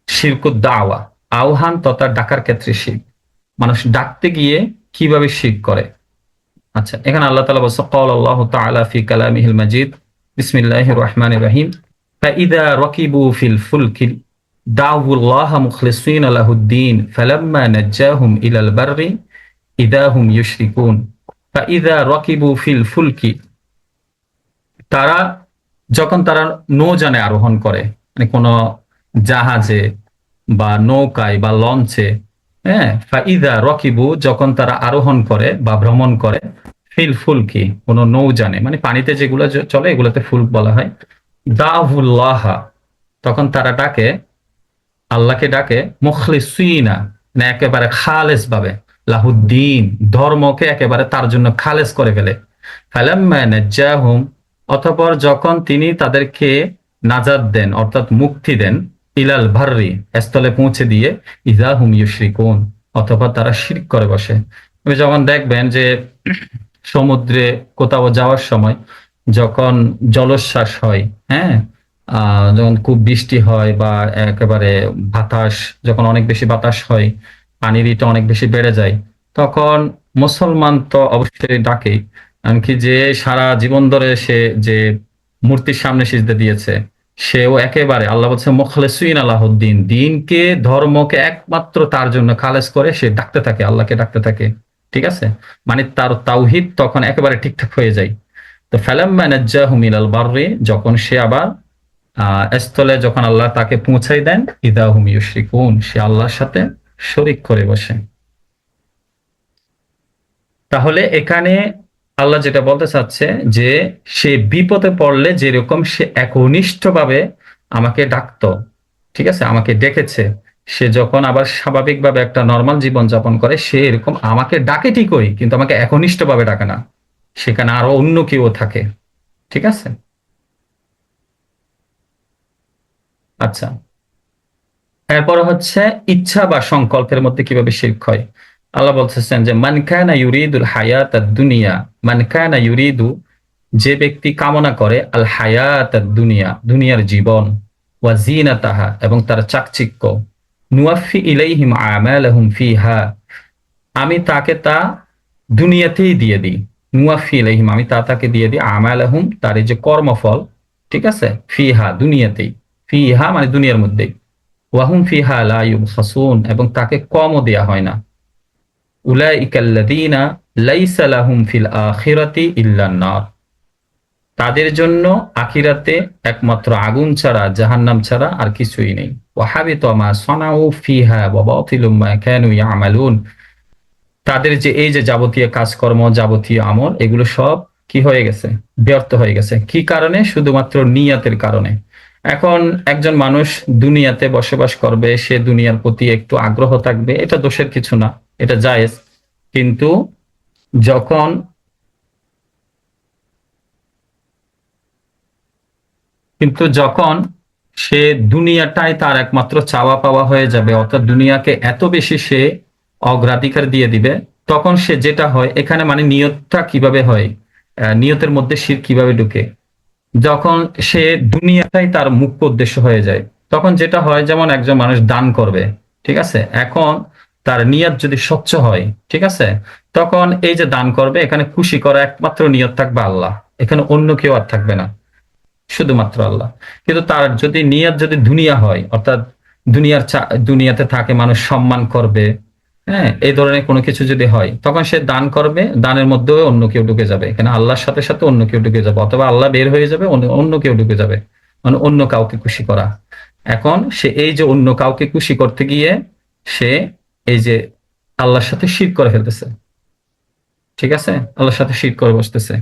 শিরকুদ দাওয়া, আহ্বান তথা ডাকার ক্ষেত্রে শিরক, মানুষ ডাকতে গিয়ে কিভাবে শিরক করে। আচ্ছা, এখানে আল্লাহ তাআলা বলছে, ক্বাল আল্লাহু তাআলা ফি কালামিহিল মাজিদ, বিসমিল্লাহির রহমানির রহিম, ফাইদা রাকিবু ফিল ফুলকি দাউল্লাহ মুখলিসিনা লাহুদ্দিন ফালাম্মা নাজ্জাহুম ইলাল বাররি ইদা হুম ইউশরিকুন। ফাইদা রাকিবু ফিল ফুলকি, তারা যখন তারা নৌযানে আরোহণ করে, মানে কোনো জাহাজে বা নৌকায় বা লঞ্চে, হ্যাঁ, ফাইদা রকিবু, যখন তারা আরোহণ করে বা ভ্রমণ করে, ফিল ফুলকি, কোন নৌযানে, মানে পানিতে যেগুলো চলে এগুলোতে ফুলক বলা হয়। দাউল্লাহ, তখন তারা ডাকে, আল্লাহকে ডাকে, মুখলিসিনা, মানে একেবারে খালেস ভাবে, লাহুদ্দিন, ধর্মকে একেবারে তার জন্য খালেস করে ফেলে। ফালাম্মা নাজ্জাহুম, অতঃপর যখন তিনি তাদেরকে নাজাত দেন, অর্থাৎ মুক্তি দেন, ইলাল ভাররি, স্থলে পৌঁছে দিয়ে, ইযা হুম ইউশরিকুন, অথবা তারা শিরক করে বসে। আপনি যখন দেখবেন যে সমুদ্রে কোথাও যাওয়ার সময় যখন জলোচ্ছ্বাস হয়, হ্যাঁ, যখন খুব বৃষ্টি হয় বা একেবারে বাতাস, যখন অনেক বেশি বাতাস হয়, পানির ইটা অনেক বেশি বেড়ে যায়, তখন মুসলমান তো অবশ্যই ডাকে, এমনকি যে সারা জীবন ধরে সে যে মূর্তির সামনে সিজদা দিয়েছে, সেও একেবারে, আল্লাহ বলছে মুখলিসিন আলাহুদ্দিন, দিনকে ধর্মকে একমাত্র তার জন্য খালেস করে সে ডাকতে থাকে, আল্লাহকে ডাকতে থাকে। ঠিক আছে, মানে তার তাওহিদ তখন একেবারে ঠিকঠাক হয়ে যায়। তো ফালাম্মা নাজ্জাহুম ইলাল বাররি, যখন সে আবার স্থলে যখন আল্লাহ তাকে পৌঁছাই দেন, ইদা হুম ইউশরিকুন, সে আল্লাহর সাথে শরিক করে বসে। তাহলে এখানে আল্লাহ যেটা বলতে চাচ্ছে যে সে বিপদে পড়লে যেরকম সে একনিষ্ঠভাবে আমাকে ডাকতো, ঠিক আছে, আমাকে ডেকেছে, সে যখন আবার স্বাভাবিকভাবে একটা নর্মাল জীবন যাপন করে, সে এরকম আমাকে ডাকে ঠিকই, কিন্তু আমাকে একনিষ্ঠভাবে ডাকে না, সেখানে আরো অন্য কেউ থাকে। ঠিক আছে, আচ্ছা, এরপর হচ্ছে ইচ্ছা বা সংকল্পের মধ্যে কিভাবে শিরক হয়। আল্লাহ বলতেছেন যে মান কানা ইউরিদুল হায়াতাদ দুনিয়া, মান কানা ইউরিদু, যে ব্যক্তি কামনা করে, আল হায়াতাদ দুনিয়া, দুনিয়ার জীবন, ওয়া জিনাতাহা, এবং তার চাকচিক্য, নুয়াফি ইলাইহিম আমালাহুম ফিহা, আমি তাকে তা দুনিয়াতেই দিয়ে দিই। নুয়াফি ইলাইহিম, আমি তাকে দিয়ে দিই, আমালাহুম, তার এই যে কর্মফল, ঠিক আছে, ফিহা, দুনিয়াতেই, ফিহা মানে দুনিয়ার মধ্যেই, ওয়াহুম ফিহা লা ইউবখাসুন, এবং তাকে কমও দেয়া হয় না। উলাইকাল্লাযীনা লাইসা লাহুম ফিল আখিরাতি ইল্লান নার, তাদের জন্য আখিরাতে একমাত্র আগুন ছাড়া, জাহান্নাম ছাড়া আর কিছুই নেই। ওয়া হাবিতা মা সানাউ ফিহা ওয়া বাতিলুম মা কানু ইয়ামালুন, তাদের যে এই যে যাবতীয় কাজকর্ম, যাবতীয় আমল, এগুলো সব কি হয়ে গেছে? ব্যর্থ হয়ে গেছে। কি কারণে? শুধুমাত্র নিয়াতের কারণে। এখন একজন মানুষ দুনিয়াতে বসবাস করবে, সে দুনিয়ার প্রতি একটু আগ্রহ থাকবে, এটা দোষের কিছু না, এটা জায়েজ। কিন্তু যখন যখন সে দুনিয়াটাই তার একমাত্র চাওয়া পাওয়া হয়ে যাবে, অর্থাৎ দুনিয়াকে এত বেশি সে অগ্রাধিকার দিয়ে দিবে, তখন সে যেটা হয় এখানে, মানে নিয়তটা কিভাবে হয়, নিয়তের মধ্যে শিরক কিভাবে ঢুকে, যখন সে দুনিয়াটাই তার মুখ্য উদ্দেশ্য হয়ে যায়, তখন যেটা হয়, যেমন একজন মানুষ দান করবে, ঠিক আছে, এখন তার নিয়ত যদি স্বচ্ছ হয়, ঠিক আছে, তখন এই যে দান করবে, এখানে খুশি করা একমাত্র নিয়ত থাকবে আল্লাহ, এখানে অন্য কেউ আর থাকবে না, শুধুমাত্র আল্লাহ। কিন্তু তার যদি নিয়ত যদি দুনিয়া হয়, অর্থাৎ দুনিয়াতে থাকে, মানুষ সম্মান করবে, হ্যাঁ, এই ধরনের কোনো কিছু যদি হয়, তখন সে দান করবে, দানের মধ্যেও অন্য কেউ ঢুকে যাবে, এখানে আল্লাহর সাথে সাথে অন্য কেউ ঢুকে যাবে, অথবা আল্লাহ বের হয়ে যাবে, অন্য কেউ ঢুকে যাবে, মানে অন্য কাউকে খুশি করা। এখন সে এই যে অন্য কাউকে খুশি করতে গিয়ে সে এই যে আল্লাহর সাথে শিরক করে ফেলতেছে, ঠিক আছে, আল্লাহর সাথে শিরক করে বসতেছে।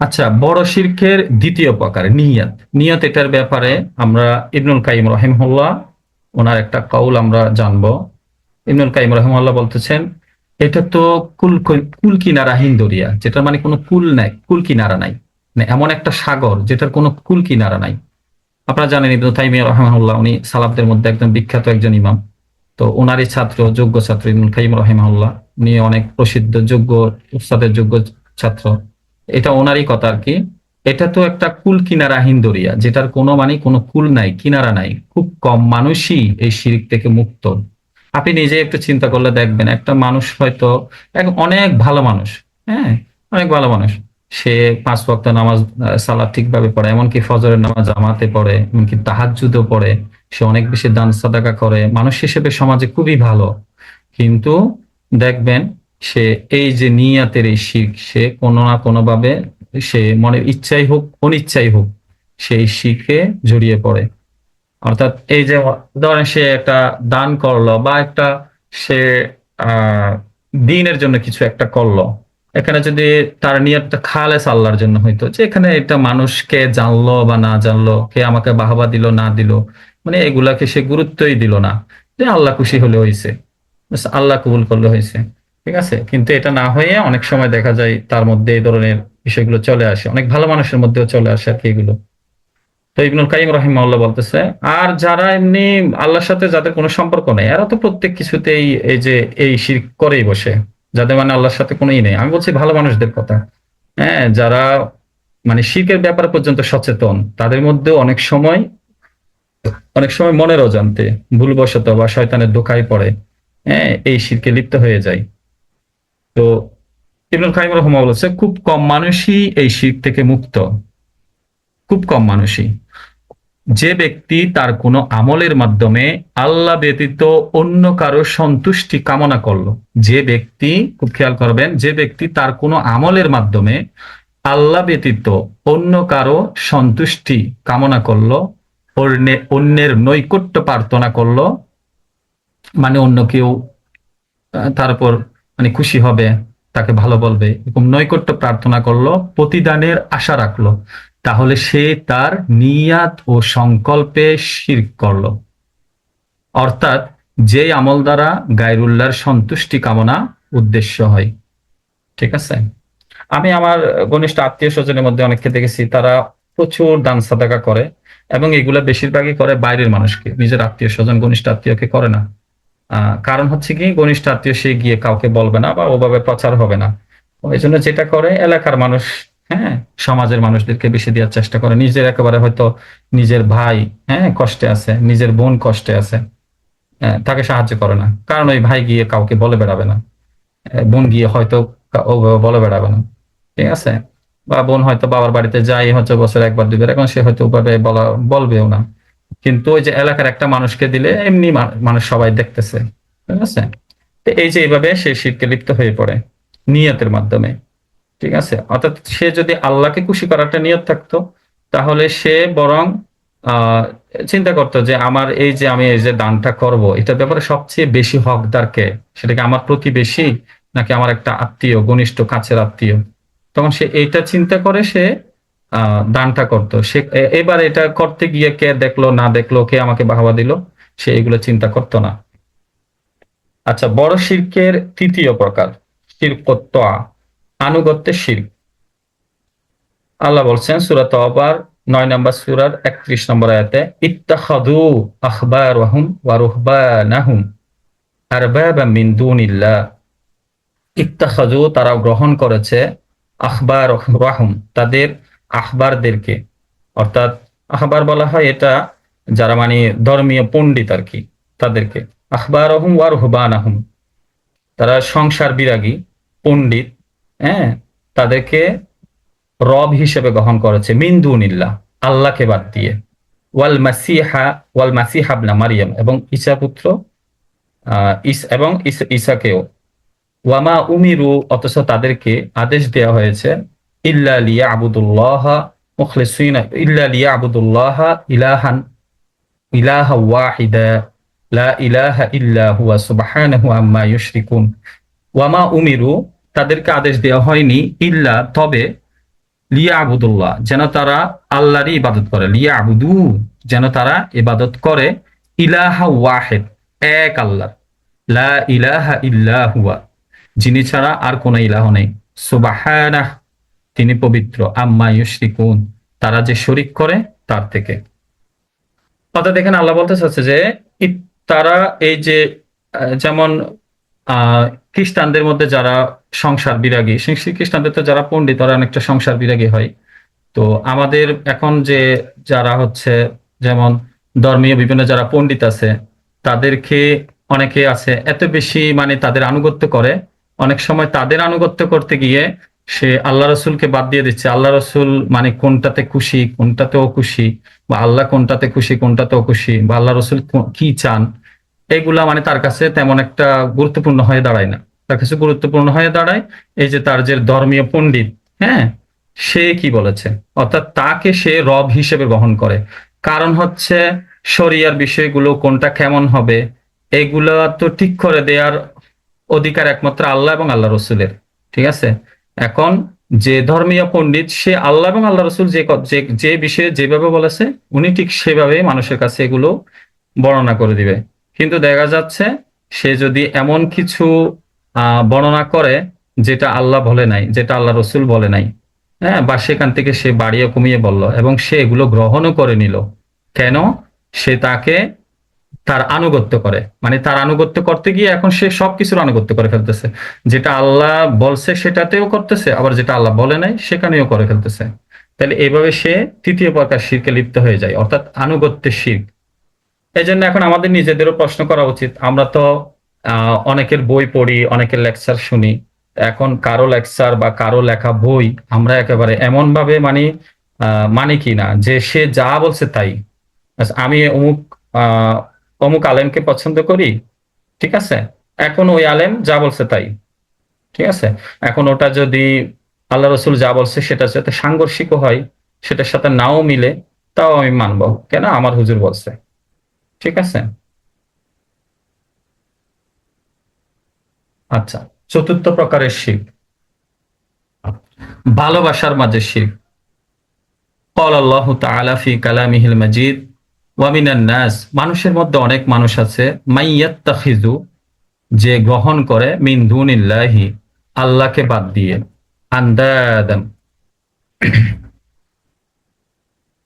আচ্ছা, বড় শিরকের দ্বিতীয় প্রকার নিয়ত। নিয়ত, এটার ব্যাপারে আমরা ইবনুল কাইয়িম রাহিমাহুল্লাহ, ওনার একটা কওল আমরা জানবো। ইবনুল কাইয়িম রাহিমাহুল্লাহ বলতেছেন, এটা তো কুল কিনারাহীন দরিয়া, যেটার মানে কোনো কুল নাই, কুল কিনারা নাই, মানে এমন একটা সাগর যেটার কোনো কুল কিনারা নাই। আপনারা জানেন ইবনুল তাইমিয়া রাহিমাহুল্লাহ, উনি সালাফদের মধ্যে একদম বিখ্যাত একজন ইমাম। তো ওনারই ছাত্র, যোগ্য ছাত্র ইবনুল কাইয়িম রাহিমাহুল্লাহ, উনি অনেক প্রসিদ্ধ, যোগ্য উস্তাদের যোগ্য ছাত্র। এটা ওনারই কথা আর কি। এটা তো একটা কুল কিনারাহীন দরিয়া, যেটার কোনো মানে কোনো কুল নাই, কিনারা নাই, খুব কম মানুষই এই শিরক থেকে মুক্ত। আপনি নিজে একটু চিন্তা করলে দেখবেন, একটা মানুষ হয়তো অনেক ভালো মানুষ, হ্যাঁ, অনেক ভালো মানুষ, সে 5 ওয়াক্ত নামাজ, সালাত ঠিকভাবে পড়ে, এমনকি ফজরের নামাজ জামাতে পড়ে, এমনকি তাহাজ্জুদও পড়ে, সে অনেক বেশি দান সাদাকা করে, মানুষ হিসেবে সমাজে খুবই ভালো। কিন্তু দেখবেন, সে এই যে নিয়াতের এই শিরক, সে কোনো না কোনো ভাবে, সে মনের ইচ্ছাই হোক অনিচ্ছাই হোক, সেই শিরকে জড়িয়ে পড়ে। অর্থাৎ এই যে ধরেন সে একটা দান করলো, বা একটা সে আহ দিনের জন্য কিছু একটা করলো, এখানে যদি তার নিয়তটা খালেস আল্লাহর জন্য হইতো, যে এখানে এটা মানুষকে জানলো বা না জানলো, কে আমাকে বাহবা দিল না দিল, মানে এগুলাকে সে গুরুত্বই দিল না, যে আল্লাহ খুশি হলে হয়েছে, ব্যাস আল্লাহ কবুল করলে হয়েছে, ঠিক আছে। কিন্তু এটা না হয়ে অনেক সময় দেখা যায় তার মধ্যে এই ধরনের বিষয়গুলো চলে আসে, অনেক ভালো মানুষের মধ্যেও চলে আসে আর কি এগুলো। তো ইবনুল কাইয়িম রাহিমাহুল্লাহ বলতেছে, আর যারা এমনি আল্লাহর সাথে যাদের কোনো সম্পর্ক নেই, এরা তো প্রত্যেক কিছুতেই এই যে এই শিরক করেই বসে, যাদের মানে আল্লাহর সাথে কোনোই নেই। আমি বলছি ভালো মানুষদের কথা, হ্যাঁ, যারা মানে শিরকের ব্যাপারে পর্যন্ত সচেতন, তাদের মধ্যে অনেক সময় মনের অজান্তে, ভুলবশত বা শয়তানের ধোঁকায় পড়ে, হ্যাঁ, এই শিরকে লিপ্ত হয়ে যায়। তো ইবনুল কাইয়িম রাহিমাহুল্লাহ বলছে, খুব কম মানুষই এই শিরক থেকে মুক্ত, খুব কম মানুষই। যে ব্যক্তি তার কোনো আমলের মাধ্যমে আল্লাহ ব্যতীত অন্য কারো সন্তুষ্টি কামনা করলো, যে ব্যক্তি, খুব খেয়াল করবেন, যে ব্যক্তি তার কোনো আমলের মাধ্যমে আল্লাহ ব্যতীত অন্য কারো সন্তুষ্টি কামনা করলো, অন্যের নৈকট্য প্রার্থনা করলো, মানে অন্য কেউ তার উপর মানে খুশি হবে, তাকে ভালো বলবে, এরকম নৈকট্য প্রার্থনা করলো, প্রতিদানের আশা রাখলো, তাহলে সে তার নিয়াত ও সংকল্পে শিরক করলো। অর্থাৎ যে আমল দ্বারা গায়রুল্লাহর সন্তুষ্টি কামনা উদ্দেশ্য হয়, ঠিক আছে। আমি আমার ঘনিষ্ঠ আত্মীয় স্বজনের মধ্যে অনেককে দেখেছি, তারা প্রচুর দান সাদাকা করে, এবং এগুলা বেশিরভাগই করে বাইরের মানুষকে, নিজের আত্মীয় স্বজন ঘনিষ্ঠ আত্মীয়কে করে না। কারণ হচ্ছে কি, ঘনিষ্ঠ আত্মীয় সে গিয়ে কাউকে বলবে না বা ওভাবে প্রচার হবে না। এই জন্য যেটা করে এলাকার মানুষ, হ্যাঁ, সমাজের মানুষদেরকে বেশি দেওয়ার চেষ্টা করে। নিজের একেবারে হয়তো নিজের ভাই, হ্যাঁ, কষ্টে আছে, নিজের বোন কষ্টে আছে, তাকে সাহায্য করে না, কারণ ওই ভাই গিয়ে কাউকে বলে বেড়াবে না, বোন গিয়ে হয়তো ওভাবে বলে বেড়াবে না, ঠিক আছে। বা বোন হয়তো বাবার বাড়িতে যাই হচ্ছে বছর একবার দুইবার, এখন সে হয়তো ওভাবে বলবেও না। কিন্তু ওই যে এলাকার একটা মানুষকে দিলে এমনি মানুষ সবাই দেখতেছে, ঠিক আছে। তো এই যে এইভাবে সে শিরকে লিপ্ত হয়ে পড়ে নিয়তের মাধ্যমে, ঠিক আছে। অর্থাৎ সে যদি আল্লাহকে খুশি করার একটা নিয়ত থাকতো, তাহলে সে বরং আহ চিন্তা করতো যে আমার এই যে আমি এই যে দানটা করব, এটার ব্যাপারে সবচেয়ে বেশি হকদার কে, সেটা কি আমার প্রতিবেশী নাকি আমার একটা আত্মীয়, ঘনিষ্ঠ কাছের আত্মীয়। তখন সে এইটা চিন্তা করে সে দানটা করতো। সে এবার এটা করতে গিয়ে কে দেখলো না দেখলো, কে আমাকে বাহবা দিল, সে এগুলো চিন্তা করতো না। আচ্ছা, বড় শিরকের তৃতীয় প্রকার শিরকুত তাআ, আনুগত্যের শিরক। আল্লাহ বলছেন সূরা তওবার 9 নম্বর সূরার 31 নম্বর আয়াতে, ইত্তাখাযু আখবারহুম ওয়া রুহবানাহুম আরবাবা মিন দুনিল্লাহ। ইত্তাখাযু, তারা গ্রহণ করেছে, আখবারহুম, তাদের আখবারদেরকে। অর্থাৎ আখবার বলা হয় এটা যারা মানে ধর্মীয় পণ্ডিত আর কি, তাদেরকে। আখবারহুম ওয়া রুহবানাহুম, তারা সংসার বিরাগী পণ্ডিত, হ্যাঁ, তাদেরকে রব হিসেবে গ্রহণ করেছে মিন দুনিল্লাহ, আল্লাহকে বাদ দিয়ে। ওয়াল মাসিহা ইবনা মারিয়াম, এবং ঈসা পুত্র এবং ঈসাকেও। ওয়ামা উমিরু, অথচ তাদেরকে আদেশ দেওয়া হয়েছে, ইল্লা লিয়াবুদুল্লাহা মুখলিসিনা, ইল্লা লিয়াবুদুল্লাহা ইলাহান ইলাহা ওয়াহিদা লা ইলাহা ইল্লা হুয়া সুবহানাহু আম্মা ইউশরিকুন। ওয়ামা উমিরু, তাদেরকে আদেশ দেওয়া হয়নি, ইল্লা, তবে, লিয়া আবুদুল্লাহ, যেন তারা আল্লাহরই ইবাদত করে, লিয়া আবুদু, যেন তারা ইবাদত করে, ইলাহা ওয়াহিদ, এক আল্লাহ, লা ইলাহা ইল্লা হুয়া, যিনি ছাড়া আর কোনো ইলাহ নেই, সুবহানাহ, তিনি পবিত্র, আম্মা ইউশরিকুন, তারা যে শরিক করে তার থেকে। অর্থাৎ দেখেন আল্লাহ বলতে চাচ্ছে যে তারা এই যে যেমন আহ খ্রিস্টানদের মধ্যে যারা সংসার বিরাগী, খ্রিস্টানদের তো যারা পণ্ডিত তারা অনেকটা সংসার বিরাগী হয়। তো আমাদের এখন যে যারা হচ্ছে যেমন ধর্মীয় বিভিন্ন যারা পণ্ডিত আছে, তাদেরকে অনেকে আছে এত বেশি মানে তাদের আনুগত্য করে, অনেক সময় তাদের আনুগত্য করতে গিয়ে সে আল্লাহ রসুলকে বাদ দিয়ে দিচ্ছে। আল্লাহ রসুল মানে কোনটাতে খুশি কোনটাতে অখুশি, বা আল্লাহ কোনটাতে খুশি কোনটাতে অখুশি, বা আল্লাহ রসুল কি চান, এগুলা মানে তার কাছে তেমন একটা গুরুত্বপূর্ণ হয়ে দাঁড়ায় না। তার কাছে গুরুত্বপূর্ণ হয়ে দাঁড়ায় এই যে তার যে ধর্মীয় পণ্ডিত, হ্যাঁ, সে কি বলেছে, অর্থাৎ তাকে সে রব হিসেবে গ্রহণ করে। কারণ হচ্ছে শরিয়ার বিষয়গুলো কোনটা কেমন হবে, এগুলা তো ঠিক করে দেওয়ার অধিকার একমাত্র আল্লাহ এবং আল্লাহ রসুলের, ঠিক আছে। এখন যে ধর্মীয় পণ্ডিত, সে আল্লাহ এবং আল্লাহ রসুল যে বিষয়ে যেভাবে বলেছে, উনি ঠিক সেভাবে মানুষের কাছে এগুলো বর্ণনা করে দিবে। কিন্তু দেখা যাচ্ছে সে যদি এমন কিছু বর্ণনা করে যেটা আল্লাহ বলে নাই, যেটা আল্লাহ রসুল বলে নাই, হ্যাঁ, বা সেখান থেকে সে বাড়িয়ে কমিয়ে বলল এবং সে এগুলো গ্রহণও করে নিল, কেন? সে তাকে তার আনুগত্য করে, মানে তার আনুগত্য করতে গিয়ে এখন সে সবকিছুর আনুগত্য করে ফেলতেছে। যেটা আল্লাহ বলছে সেটাতেও করতেছে, আবার যেটা আল্লাহ বলে নাই সেখানেও করে ফেলতেছে। তাহলে এইভাবে সে তৃতীয় প্রকার শিরকে লিপ্ত হয়ে যায়, অর্থাৎ আনুগত্যের শিরক। এই জন্য এখন আমাদের নিজেদেরও প্রশ্ন করা উচিত। আমরা তো অনেকের বই পড়ি, অনেকের লেকচার শুনি। এখন কারো লেকচার বা কারো লেখা বই আমরা একেবারে এমন ভাবে মানি কি না যে সে যা বলছে তাই। আমি আহ অমুক আলেমকে পছন্দ করি, ঠিক আছে, এখন ওই আলেম যা বলছে তাই, ঠিক আছে। এখন ওটা যদি আল্লাহ রসুল যা বলছে সেটার সাথে সাংঘর্ষিকও হয়, সেটার সাথে নাও মিলে, তাও আমি মানবো, কেন? আমার হুজুর বলছে, ঠিক আছে। আচ্ছা, চতুর্থ প্রকারের শিরক, ভালোবাসার মাঝে শিরক। ক্বালা আল্লাহু তাআলা ফি কালামিহিল মাজিদ, ওয়া মিনান নাস, মানুষের মধ্যে অনেক মানুষ আছে, মাইয়াত্তাখিযু, যে গ্রহণ করে, মিন দুনিল্লাহি, আল্লাহকে বাদ দিয়ে, আন্দাদাম,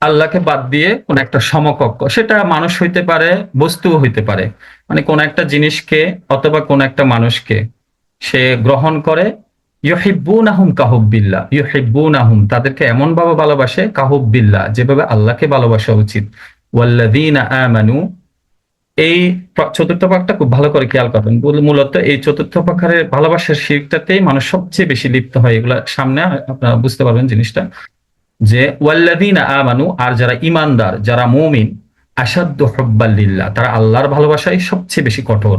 আল্লাহকে বাদ দিয়ে কোন একটা সমকক্ষ, সেটা মানুষ হইতে পারে, বস্তুও হইতে পারে, মানে কোন একটা জিনিসকে অথবা কোন একটা মানুষকে সে গ্রহণ করে। ইউহিব্বুনাহুম কাহুব্বিল্লাহ, ইউহিব্বুনাহুম তাদেরকে এমন ভাবে ভালোবাসে, কাহুব্বিল্লাহ যেভাবে আল্লাহকে ভালোবাসা উচিত। ওয়াল্লাযীনা আমানু, এই চতুর্থ ভাগটা খুব ভালো করে খেয়াল করবেন। মূলত এই চতুর্থ প্রকারের ভালোবাসার শিরকটাতেই মানুষ সবচেয়ে বেশি লিপ্ত হয়। এগুলা সামনে আপনারা বুঝতে পারবেন জিনিসটা, যে ওয়াল্লাযীনা আমানু, আর যারা ঈমানদার, যারা মুমিন, আশাদ্দু হুব্বাল লিল্লাহ, তারা আল্লাহর ভালোবাসায় সবচেয়ে বেশি কঠোর।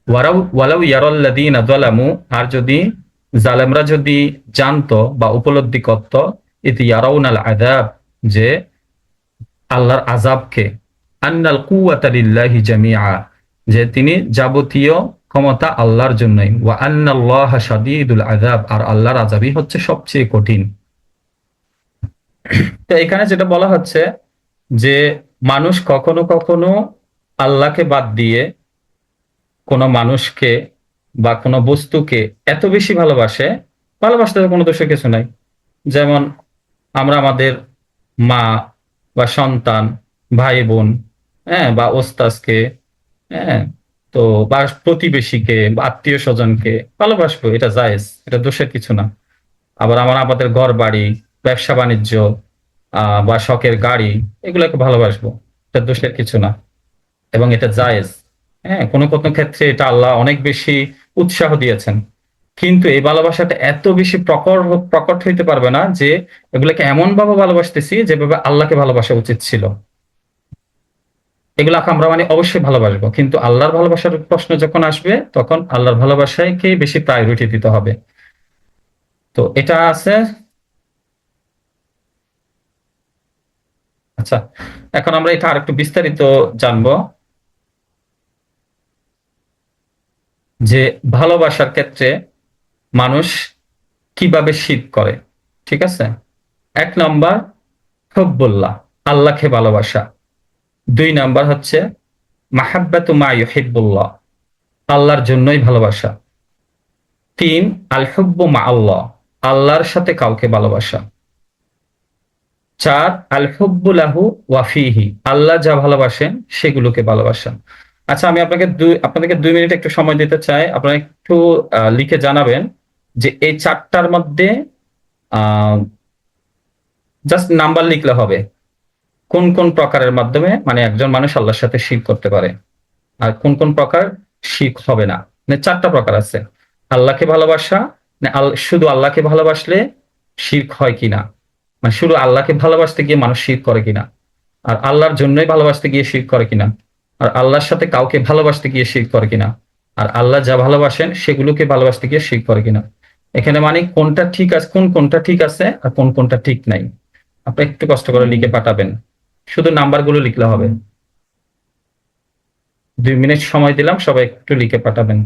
ওয়ালাউ ইয়ারাল্লাযীনা যালামু, আর যদি জালেমরা যদি জানতো বা উপলব্ধি করত, ইদ ইয়ারাউনাল আযাব, যে আল্লাহর আযাবকে, আন্নাল কুওয়াতা লিল্লাহি জামিআ, যে তিনি যাবতীয় ক্ষমতা আল্লাহর জন্যই, ওয়া আন্নাল্লাহা শাদীদুল আযাব, আর আল্লাহর আযাবই হচ্ছে সবচেয়ে কঠিন। তো এখানে যেটা বলা হচ্ছে যে মানুষ কখনো কখনো আল্লাহকে বাদ দিয়ে কোনো মানুষকে বা কোনো বস্তুকে এত বেশি ভালোবাসে, ভালোবাসতে তো কোনো দোষের কিছু নাই। যেমন আমরা আমাদের মা বা সন্তান, ভাই বোন, হ্যাঁ, বা ওস্তাজকে, হ্যাঁ, তো বা প্রতিবেশীকে বা আত্মীয় স্বজনকে ভালোবাসবো, এটা জায়েজ, এটা দোষের কিছু না। আবার আমাদের ঘর বাড়ি, ব্যবসা বাণিজ্য, বা শখের গাড়ি, এগুলোকে ভালোবাসবো, এটা দোষের কিছু না, এবং এটা জায়েজ। হ্যাঁ, কোনো কোনো ক্ষেত্রে এটা আল্লাহ অনেক বেশি উৎসাহ দিয়েছেন। কিন্তু এই ভালোবাসাটা এত বেশি প্রকট হইতে পারবে না যে এগুলোকে এমন ভাবে ভালোবাসতেছি যেভাবে আল্লাহকে ভালোবাসা উচিত ছিল। এগুলাকে আমরা মানে অবশ্যই ভালোবাসবো, কিন্তু আল্লাহর ভালোবাসার প্রশ্ন যখন আসবে তখন আল্লাহর ভালোবাসাকে বেশি প্রায়োরিটি দিতে হবে। তো এটা আছে। আচ্ছা, এখন আমরা এটা আরেকটু বিস্তারিত জানবো, যে ভালোবাসার ক্ষেত্রে মানুষ কিভাবে শিরক করে। ঠিক আছে, 1 নম্বর হুব্বুল্লাহ, আল্লাহকে ভালোবাসা। 2 নম্বর হচ্ছে মাহাব্বাতু মা ইউহিব্বুল্লাহ, আল্লাহর জন্যই ভালোবাসা। 3, আল হুব্বু মা আল্লাহ, আল্লাহর সাথে কাউকে ভালোবাসা। 4, আল হুব্বু লাহু ওয়া ফীহি, আল্লাহ যা ভালোবাসেন সেগুলোকে ভালোবাসা। আচ্ছা, আমি আপনাদেরকে 2 মিনিট একটু সময় দিতে চাই। আপনারা একটু লিখে জানাবেন যে এই 4টার মধ্যে আহ জাস্ট নাম্বার লিখলে হবে, কোন কোন প্রকারের মাধ্যমে মানে একজন মানুষ আল্লাহর সাথে শিরক করতে পারে, আর কোন কোন প্রকার শিরক হবে না। মানে 4টা প্রকার আছে। আল্লাহকে ভালোবাসা, মানে শুধু আল্লাহকে ভালোবাসলে শিরক হয় কিনা, মানে শুধু আল্লাহকে ভালোবাসতে গিয়ে মানুষ শিরক করে কিনা, আর আল্লাহর জন্যই ভালোবাসতে গিয়ে শিরক করে কিনা, আর আল্লাহর সাথে কাউকে ভালোবাসতে গিয়ে শিরক করে কিনা, আর আল্লাহ যা ভালোবাসেন সেগুলোকে ভালোবাসতে গিয়ে শিরক করে কিনা। এখানে মানে কোনটা ঠিক আছে, কোনটা ঠিক আছে আর কোনটা ঠিক নাই। আপনি একটু কষ্ট করে লিখে পাঠাবেন, শুধু নাম্বারগুলো লিখলে হবে। 2 মিনিট সময় দিলাম, সবাই একটু লিখে পাঠাবেন।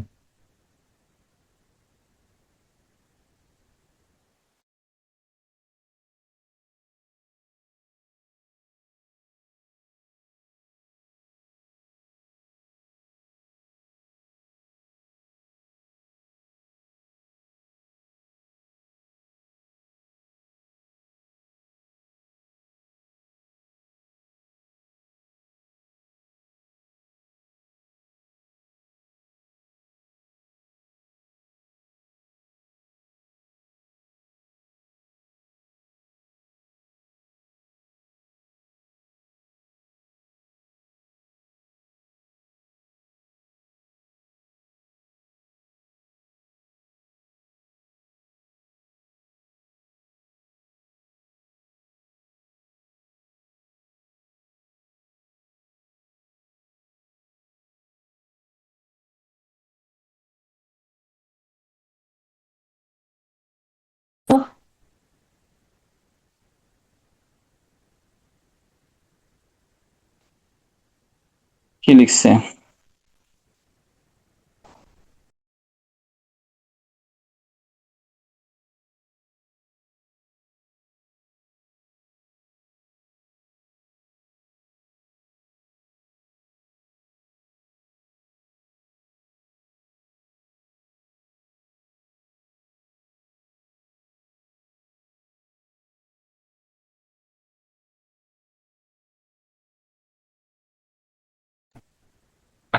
কি লিখছে?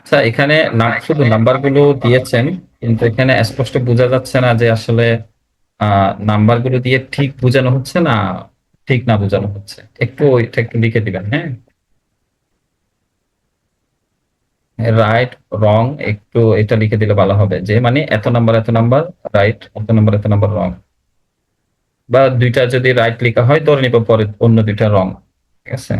আচ্ছা, এখানে শুধু নাম্বারগুলো দিয়েছেন, কিন্তু এখানে স্পষ্ট বোঝা যাচ্ছে না যে আসলে নাম্বারগুলো দিয়ে ঠিক বোঝানো হচ্ছে না ঠিক না বোঝানো হচ্ছে। একটু এটা একটু লিখে দিবেন, হ্যাঁ? রাইট, রং, একটু এটা লিখে দিলে ভালো হবে, যে মানে এত নাম্বার রাইট, এত নাম্বার রং। বা দুইটা যদি রাইট লেখা হয় ধরে নিব, পরে অন্য দুইটা রং। ঠিক আছে?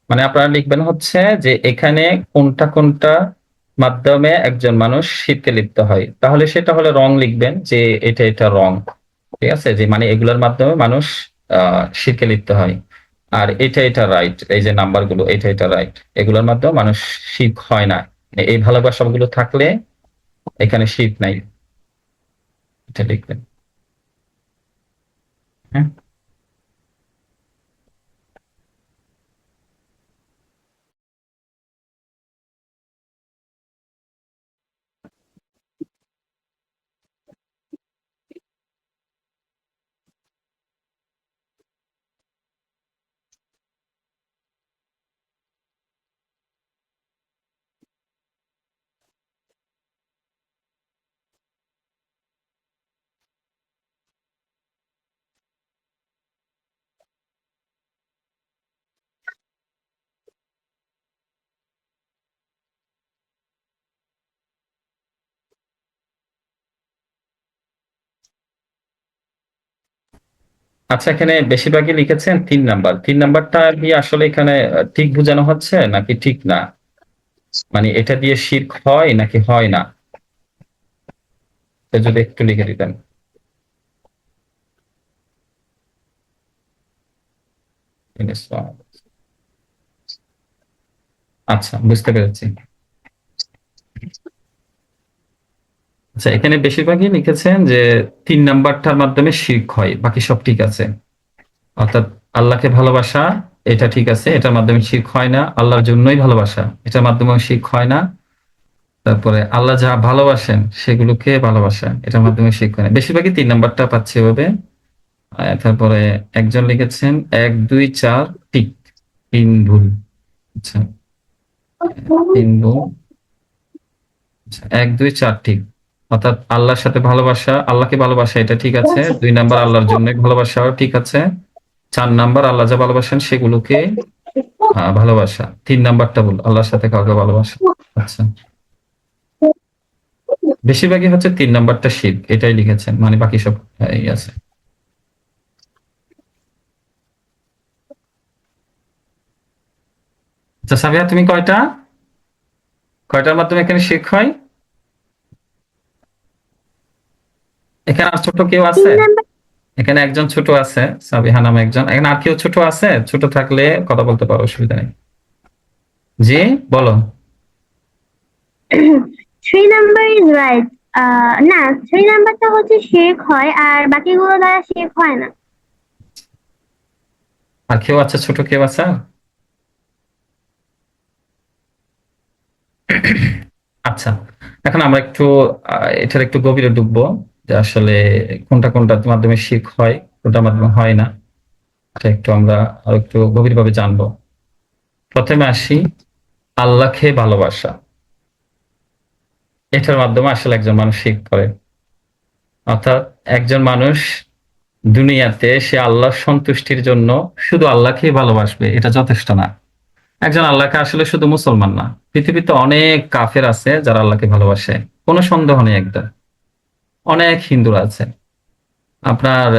মানে আপনারা লিখবেন হচ্ছে যে এখানে কোনটা কোনটা মাধ্যমে একজন মানুষ শীতে লিপ্ত হয়, তাহলে সেটা হলে রং লিখবেন যে এটা এটা রং। ঠিক আছে, যে মানে এগুলোর মাধ্যমে মানুষ শীতে লিপ্ত হয়। আর এটা এটা রাইট, এই যে নাম্বারগুলো এটা এটা রাইট, এগুলোর মাধ্যমে মানুষ শীত হয় না। মানে এই ভালোবাসাগুলো থাকলে এখানে শীত নাই, এটা লিখবেন। হ্যাঁ। আচ্ছা, এখানে বেশিরভাগই লিখেছেন 3 নাম্বার। 3 নাম্বারটা কি আসলে এখানে ঠিক বোঝানো হচ্ছে নাকি ঠিক না? মানে এটা দিয়ে শিরক হয় নাকি হয় না? এটা যদি একটু লিখে দিতেন। আচ্ছা, বুঝতে পেরেছি। আচ্ছা, এখানে বেশিরভাগই লিখেছেন যে 3 নাম্বারটার মাধ্যমে শিরক হয়, বাকি সব ঠিক আছে। অর্থাৎ আল্লাহকে ভালোবাসা, এটা ঠিক আছে, এটার মাধ্যমে শিরক হয় না। আল্লাহর জন্যই ভালোবাসা, এটার মাধ্যমে শিরক হয় না। তারপরে আল্লাহ যা ভালোবাসেন সেগুলোকে ভালোবাসা, এটার মাধ্যমে শিরক হয় না। বেশিরভাগই 3 নাম্বারটা পাচ্ছে এভাবে। তারপরে একজন লিখেছেন 1 2 4 ঠিক, 3 ভুল। আচ্ছা, 3 ভুল। আচ্ছা, 1 2 4 ঠিক। অর্থাৎ আল্লাহর সাথে ভালোবাসা, আল্লাহকে ভালোবাসা, এটা ঠিক আছে। 2 নাম্বার আল্লাহর জন্য ভালোবাসাও ঠিক আছে। 4 নাম্বার আল্লাহ যা ভালোবাসেন সেগুলোকে ভালোবাসা। 3 নাম্বারটা ভুল, আল্লাহর সাথে কাউকে ভালোবাসা। আচ্ছা, বেশিরভাগই হচ্ছে 3 নাম্বারটা শিরক, এটাই লিখেছেন, মানে বাকি সব এই আছে। আচ্ছা সাবিহা, তুমি কয়টার মাধ্যমে এখানে শিরক হয়? এখানে আর ছোট কেউ আছে? 3 নাম্বার। এখানে একজন ছোট আছে, সাবিহা নামে একজন। এখানে আর কেউ ছোট আছে? ছোট থাকলে কথা বলতে পারো, অসুবিধা নেই। জি, বলো। 3 নাম্বার ইজ রাইট। না, 3 নাম্বারটা হচ্ছে শেখ হয় আর বাকিগুলো দ্বারা শেখ হয় না। আর কেউ আছে, ছোট কেউ আছে? আচ্ছা, এখন আমরা একটু এটার একটু গভীরে ঢুকবো, যে আসলে কোনটা কোনটার মাধ্যমে শিরক হয়, কোনটার মাধ্যমে হয় না। এটা একটু আমরা আরো একটু গভীরভাবে জানবো। প্রথমে আসি আল্লাহকে ভালোবাসা, এটার মাধ্যমে আসলে একজন মানুষ শিরক করে। অর্থাৎ একজন মানুষ দুনিয়াতে সে আল্লাহর সন্তুষ্টির জন্য শুধু আল্লাহকেই ভালোবাসবে, এটা যথেষ্ট না। একজন আল্লাহকে আসলে শুধু মুসলমান না, পৃথিবীতে অনেক কাফের আছে যারা আল্লাহকে ভালোবাসে, কোনো সন্দেহ নেই একদম। অনেক হিন্দু আছে আপনার,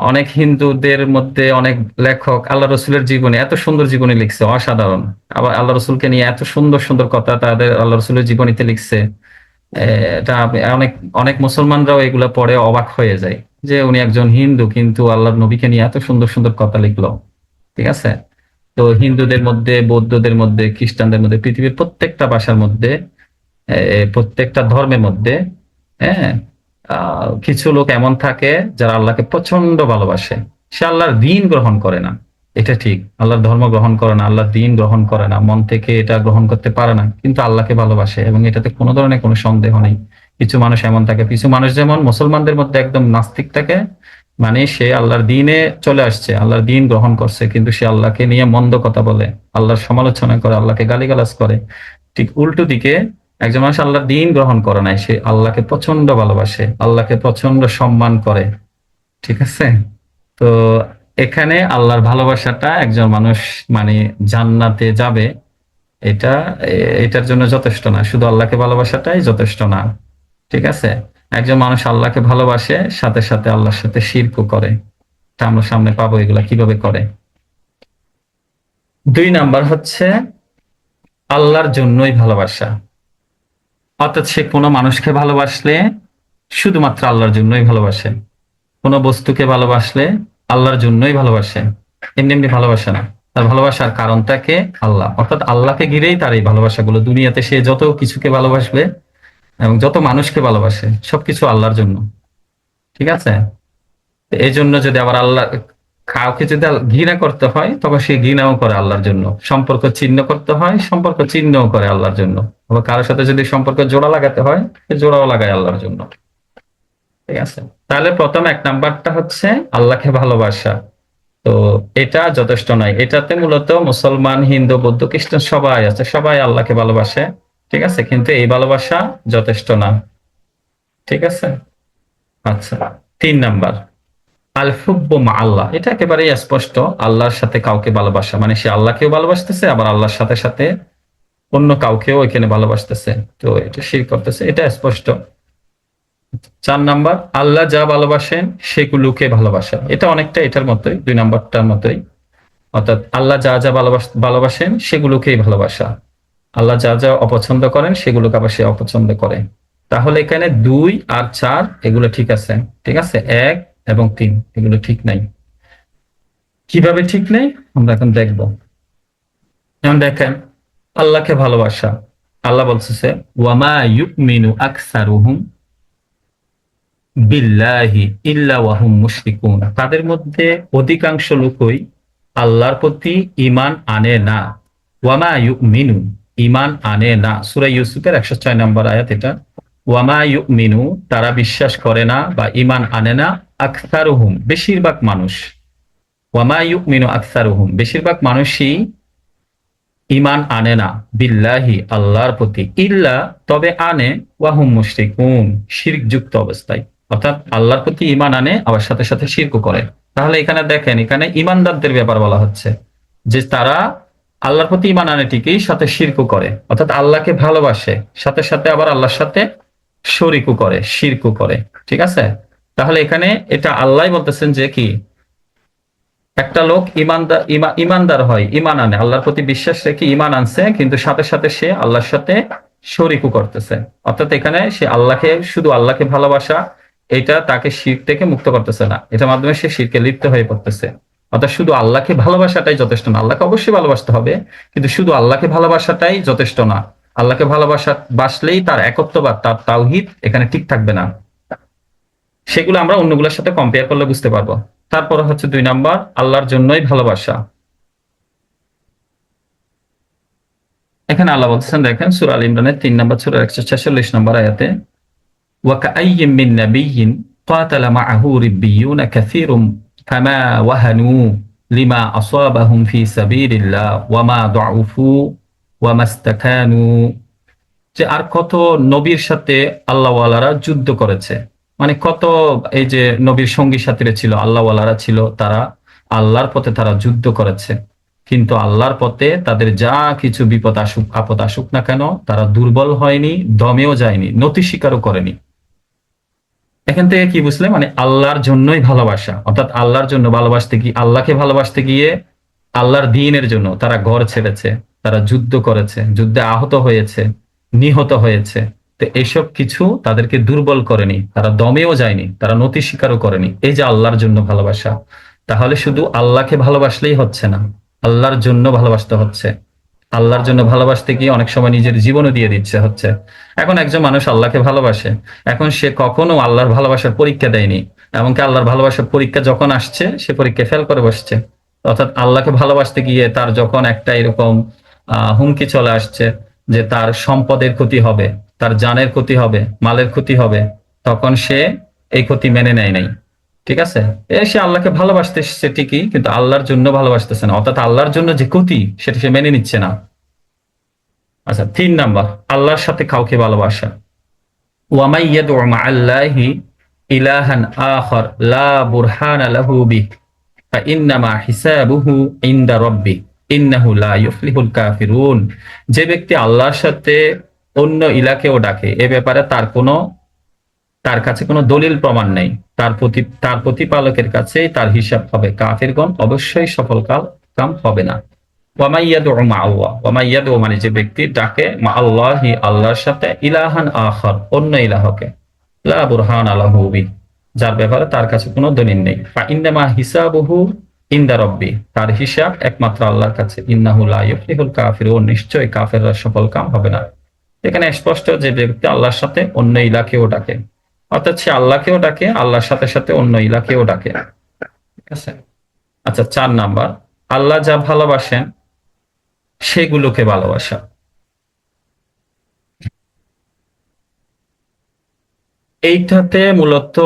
অনেক হিন্দুদের মধ্যে অনেক লেখক আল্লাহ রসুলের জীবনী, এত সুন্দর জীবনী লিখছে, অসাধারণ। আবার আল্লাহ রসুলকে নিয়ে এত সুন্দর সুন্দর কথা তাদের আল্লাহ রসুলের জীবনীতে লিখছে। এটা অনেক অনেক মুসলমানরাও এগুলা পড়ে অবাক হয়ে যায়, যে উনি একজন হিন্দু কিন্তু আল্লাহর নবীকে নিয়ে এত সুন্দর সুন্দর কথা লিখলো। ঠিক আছে? তো হিন্দুদের মধ্যে, বৌদ্ধদের মধ্যে, খ্রিস্টানদের মধ্যে, পৃথিবীর প্রত্যেকটা ভাষার মধ্যে, প্রত্যেকটা ধর্মের মধ্যে, হ্যাঁ, কিছু লোক এমন থাকে যারা আল্লাহকে প্রচন্ড ভালোবাসে, সে আল্লাহর দ্বীন গ্রহণ করে না, এটা ঠিক, আল্লাহর ধর্ম গ্রহণ করে না, আল্লাহর দ্বীন গ্রহণ করে না, মন থেকে এটা গ্রহণ করতে পারে না, কিন্তু আল্লাহকে ভালোবাসে, এবং এটাতে কোনো ধরনের কোনো সন্দেহ নেই। কিছু মানুষ এমন থাকে, কিছু মানুষ যেমন মুসলমানদের মধ্যে একদম নাস্তিক থাকে, মানে সে আল্লাহর দ্বীনে চলে আসছে, আল্লাহর দ্বীন গ্রহণ করছে, কিন্তু সে আল্লাহকে নিয়ে মন্দ কথা বলে, আল্লাহর সমালোচনা করে, আল্লাহকে গালিগালাজ করে। ঠিক উল্টো দিকে একজন মানুষ আল্লাহর দ্বীন গ্রহণ করে নাই, সে আল্লাহকে প্রচন্ড ভালোবাসে, আল্লাহকে প্রচন্ড সম্মান করে। ঠিক আছে? তো এখানে আল্লাহর ভালোবাসাটা একজন মানুষ মানে জান্নাতে যাবে, এটা এটার জন্য যথেষ্ট না, শুধু আল্লাহকে ভালোবাসাটাই যথেষ্ট না। ঠিক আছে? একজন মানুষ আল্লাহকে ভালোবাসে, সাথে সাথে আল্লাহর সাথে শিরকও করে। তা আমরা সামনে পাবো এগুলা কিভাবে করে। 2 নাম্বার হচ্ছে আল্লাহর জন্যই ভালোবাসা, অর্থাৎ সে কোনো মানুষকে ভালোবাসলে শুধুমাত্র আল্লাহর জন্যই ভালোবাসে, কোনো বস্তুকে ভালোবাসলে আল্লাহর জন্যই ভালোবাসে, এমনি এমনি ভালোবাসে না। তার ভালোবাসার কারণটাকে আল্লাহ, অর্থাৎ আল্লাহকে ঘিরেই তার এই ভালোবাসাগুলো। দুনিয়াতে সে যত কিছুকে ভালোবাসবে এবং যত মানুষকে ভালোবাসে সবকিছু আল্লাহর জন্য। ঠিক আছে? তো এই জন্য যদি আবার আল্লাহ কাউকে যদি ঘৃণা করতে হয়, তবে সে ঘৃণাও করে আল্লাহর জন্য। সম্পর্ক ছিন্ন করতে হয়, সম্পর্ক ছিন্নও করে আল্লাহর জন্য। আবার কারোর সাথে যদি সম্পর্ক জোড়া লাগাতে হয়, সে জোড়াও লাগায় আল্লাহর জন্য। ঠিক আছে? তাহলে প্রথম 1 নাম্বারটা হচ্ছে আল্লাহকে ভালোবাসা। তো এটা যথেষ্ট নয়, এটাতে মূলত মুসলমান, হিন্দু, বৌদ্ধ, খ্রিস্টান সবাই আছে, সবাই আল্লাহকে ভালোবাসে। ঠিক আছে? কিন্তু এই ভালোবাসা যথেষ্ট না। ঠিক আছে? আচ্ছা, 3 নাম্বার আল হুব্বু মা আল্লাহ, এটা একেবারেই স্পষ্ট, আল্লাহর সাথে কাউকে ভালোবাসা, মানে সে আল্লাহকেও ভালোবাসতেছে, আবার আল্লাহর সাথে সাথে অন্য কাউকেও এখানে ভালোবাসতেছে, তো এটা শিরক করতেছে, এটা স্পষ্ট। 4 নাম্বার আল্লাহ যা ভালোবাসেন সেগুলোকে ভালোবাসা, এটা অনেকটা এটার মতোই, 2 নাম্বারটার মতোই, অর্থাৎ আল্লাহ যা যা ভালোবাসেন সেগুলোকেই ভালোবাসা, আল্লাহ যা যা অপছন্দ করেন সেগুলোকে আবার সে অপছন্দ করে। তাহলে এখানে 2 আর 4 এগুলো ঠিক আছে। ঠিক আছে? 1 এবং 3 এগুলো ঠিক নাই। কিভাবে ঠিক নেই আমরা এখন দেখবো। যেমন দেখেন, আল্লাহকে ভালোবাসা, আল্লাহ বলতেছে ওয়ামা ইউমিনু আকসারুহুম বিল্লাহি ইল্লা ওয়াহুম মুশরিকুন, তাদের মধ্যে অধিকাংশ লোকই আল্লাহর প্রতি ঈমান আনে না। ওয়ামা ইউমিনু, ঈমান আনে না, সূরা ইউসুফের 106 নম্বর আয়াত এটা। ওয়ামা ইউমিনু, তারা বিশ্বাস করে না বা ঈমান আনে না, আকসারুহুম, বেশিরভাগ মানুষ, ওয়ামা ইউমিনু আকসারুহুম, বেশিরভাগ মানুষই ঈমান আনে না, বিল্লাহি, আল্লাহর প্রতি, ইল্লা, তবে আনে, ওয়াহুম মুশরিকুন, শিরক যুক্ত অবস্থায়, অর্থাৎ আল্লাহর প্রতি ঈমান আনে আবার সাথে সাথে শিরকও করে। তাহলে এখানে দেখেন, এখানে ঈমানদারদের ব্যাপার বলা হচ্ছে যে তারা আল্লাহর প্রতি ঈমান আনে ঠিকই, সাথে শিরকও করে, অর্থাৎ আল্লাহকে ভালোবাসে, সাথে সাথে আবার আল্লাহর সাথে শরিকও করে, শিরকও করে। ঠিক আছে? তাহলে এখানে এটা আল্লাহ বলতেছেন যে কি, একটা লোক ইমানদার, ইমানদার হয়, ইমান আনে, আল্লাহর প্রতি বিশ্বাস রেখে ইমান আনছে, কিন্তু সাথে সাথে সে আল্লাহর সাথে শরিকও করতেছে, অর্থাৎ এখানে সে আল্লাহকে, শুধু আল্লাহকে ভালোবাসা, এটা তাকে শিরক থেকে মুক্ত করতেছে না, এটার মাধ্যমে সে শিরকে লিপ্ত হয়ে পড়তেছে। অর্থাৎ শুধু আল্লাহকে ভালোবাসাটাই যথেষ্ট না, আল্লাহকে অবশ্যই ভালোবাসতে হবে, কিন্তু শুধু আল্লাহকে ভালোবাসাটাই যথেষ্ট না। আল্লাহকে বাসলেই তার একত্ববাদ, তার তাওহীদ এখানে ঠিক থাকবে না, সেগুলো আমরা অন্যগুলোর সাথে কম্পেয়ার করলে বুঝতে পারবো। তারপর হচ্ছে 2 নাম্বার আল্লাহর জন্যই ভালোবাসা। এখানে আল্লাহ বলতেছেন, দেখেন সূরা আল ইমরানের 3 নাম্বার সূরার 146 নম্বর আয়াতে, ওয়াকাআইয়িম মিন নাবিয়্যিন ক্বাতালা মাআহু রিব্বিয়ুনা কাসীরুম ফামা ওয়াহানু লিমা আসাবাহুম ফি সাবিলিল্লাহ ওয়ামা দুউফু ওয়ামা ইসতাকানু, যে আর কত নবীর সাথে আল্লাহওয়ালারা যুদ্ধ করেছে, মানে কত এই যে নবীর সঙ্গী সাথীরা ছিল, আল্লাহওয়ালারা ছিল, তারা আল্লাহর পথে তারা যুদ্ধ করেছে, কিন্তু আল্লাহর পথে তাদের যা কিছু বিপদ আসুক, আপদ আসুক না কেন, তারা দুর্বল হয়নি, দমেও যায়নি, নতি স্বীকারও করেনি। এখান থেকে কি বুঝলে, মানে আল্লাহর জন্যই ভালোবাসা, অর্থাৎ আল্লাহর জন্য ভালোবাসতে গিয়ে, আল্লাহকে ভালোবাসতে গিয়ে আল্লাহর দ্বীনের জন্য তারা ঘর ছেড়েছে, তারা যুদ্ধ করেছে, যুদ্ধে আহত হয়েছে, নিহত হয়েছে। তো এসব কিছু তাদেরকে দুর্বল করেনি, তারা দমেও যায়নি, তারা নতি স্বীকারও করেনি, এই যে আল্লাহর জন্য ভালোবাসা। তাহলে শুধু আল্লাহকে ভালোবাসলেই হচ্ছে না, আল্লাহর জন্য ভালোবাসতে হচ্ছে। আল্লাহর জন্য ভালোবাসতে গিয়ে অনেক সময় নিজের জীবনও দিয়ে দিচ্ছে হচ্ছে। এখন একজন মানুষ আল্লাহকে ভালোবাসে, এখন সে কখনো আল্লাহর ভালোবাসার পরীক্ষা দেয়নি, এমনকি আল্লাহর ভালোবাসার পরীক্ষা যখন আসছে সে পরীক্ষা ফেল করে বসছে। অর্থাৎ আল্লাহকে ভালোবাসতে গিয়ে তার যখন একটা এরকম হুমকি চলে আসছে যে তার সম্পদের ক্ষতি হবে, তার জানের ক্ষতি হবে, মালের ক্ষতি হবে, তখন সে এই ক্ষতি মেনে নেয় নাই। ঠিক আছে, সে আল্লাহকে ভালোবাসতেছে ঠিকই, কিন্তু আল্লাহর জন্য ভালোবাসতেছে না, অর্থাৎ আল্লাহর জন্য যে ক্ষতি সেটা সে মেনে নিচ্ছে না। আচ্ছা, 3 নাম্বার, আল্লাহর সাথে কাউকে ভালোবাসা। ওয়ামাই ইয়াদউ মা'আল্লাহি ইলাহান আখার লা বুরহানা লাহু বিহি ফাইন্নামা হিসাবুহু ইনদা রাব্বিহি ইন্নাহু লা ইউফলিহুল কাফিরুন। যে ব্যক্তি আল্লাহর সাথে অন্য ইলাকেও ডাকে, এ ব্যাপারে তার কাছে কোনো দলিল প্রমাণ নেই, তার প্রতিপালকের কাছে তার হিসাব হবে, কাফিরগণ অবশ্যই সফল কাম হবে না। ওয়ামাইয়াদু মা আল্লাহ, ওয়ামাইয়াদু মানে যে ব্যক্তি ডাকে মা আল্লাহি আল্লাহর সাথে ইলাহান আখার অন্য ইলাহকে, লা বুরহান লাহু বিহি যার ব্যাপারে তার কাছে কোনো দলিল নেই, ফাইন্নামা হিসাবুহু ইনদা রাব্বি তার হিসাব একমাত্র আল্লাহর কাছে, ইন্নাহু লা ইউফলিহুল কাফিরুন নিশ্চয়ই কাফেররা সফল কাম হবে না। এখানে স্পষ্ট যে ব্যক্তি আল্লাহর সাথে অন্য ইলাকেও ডাকে, অর্থাৎ সে আল্লাহকেও ডাকে, আল্লাহর সাথে সাথে অন্য ইলাকেও ডাকে। ঠিক আছে। আচ্ছা, 4 নাম্বার, আল্লাহ যা ভালোবাসেন সেগুলোকে ভালোবাসা। এইটাতে মূলত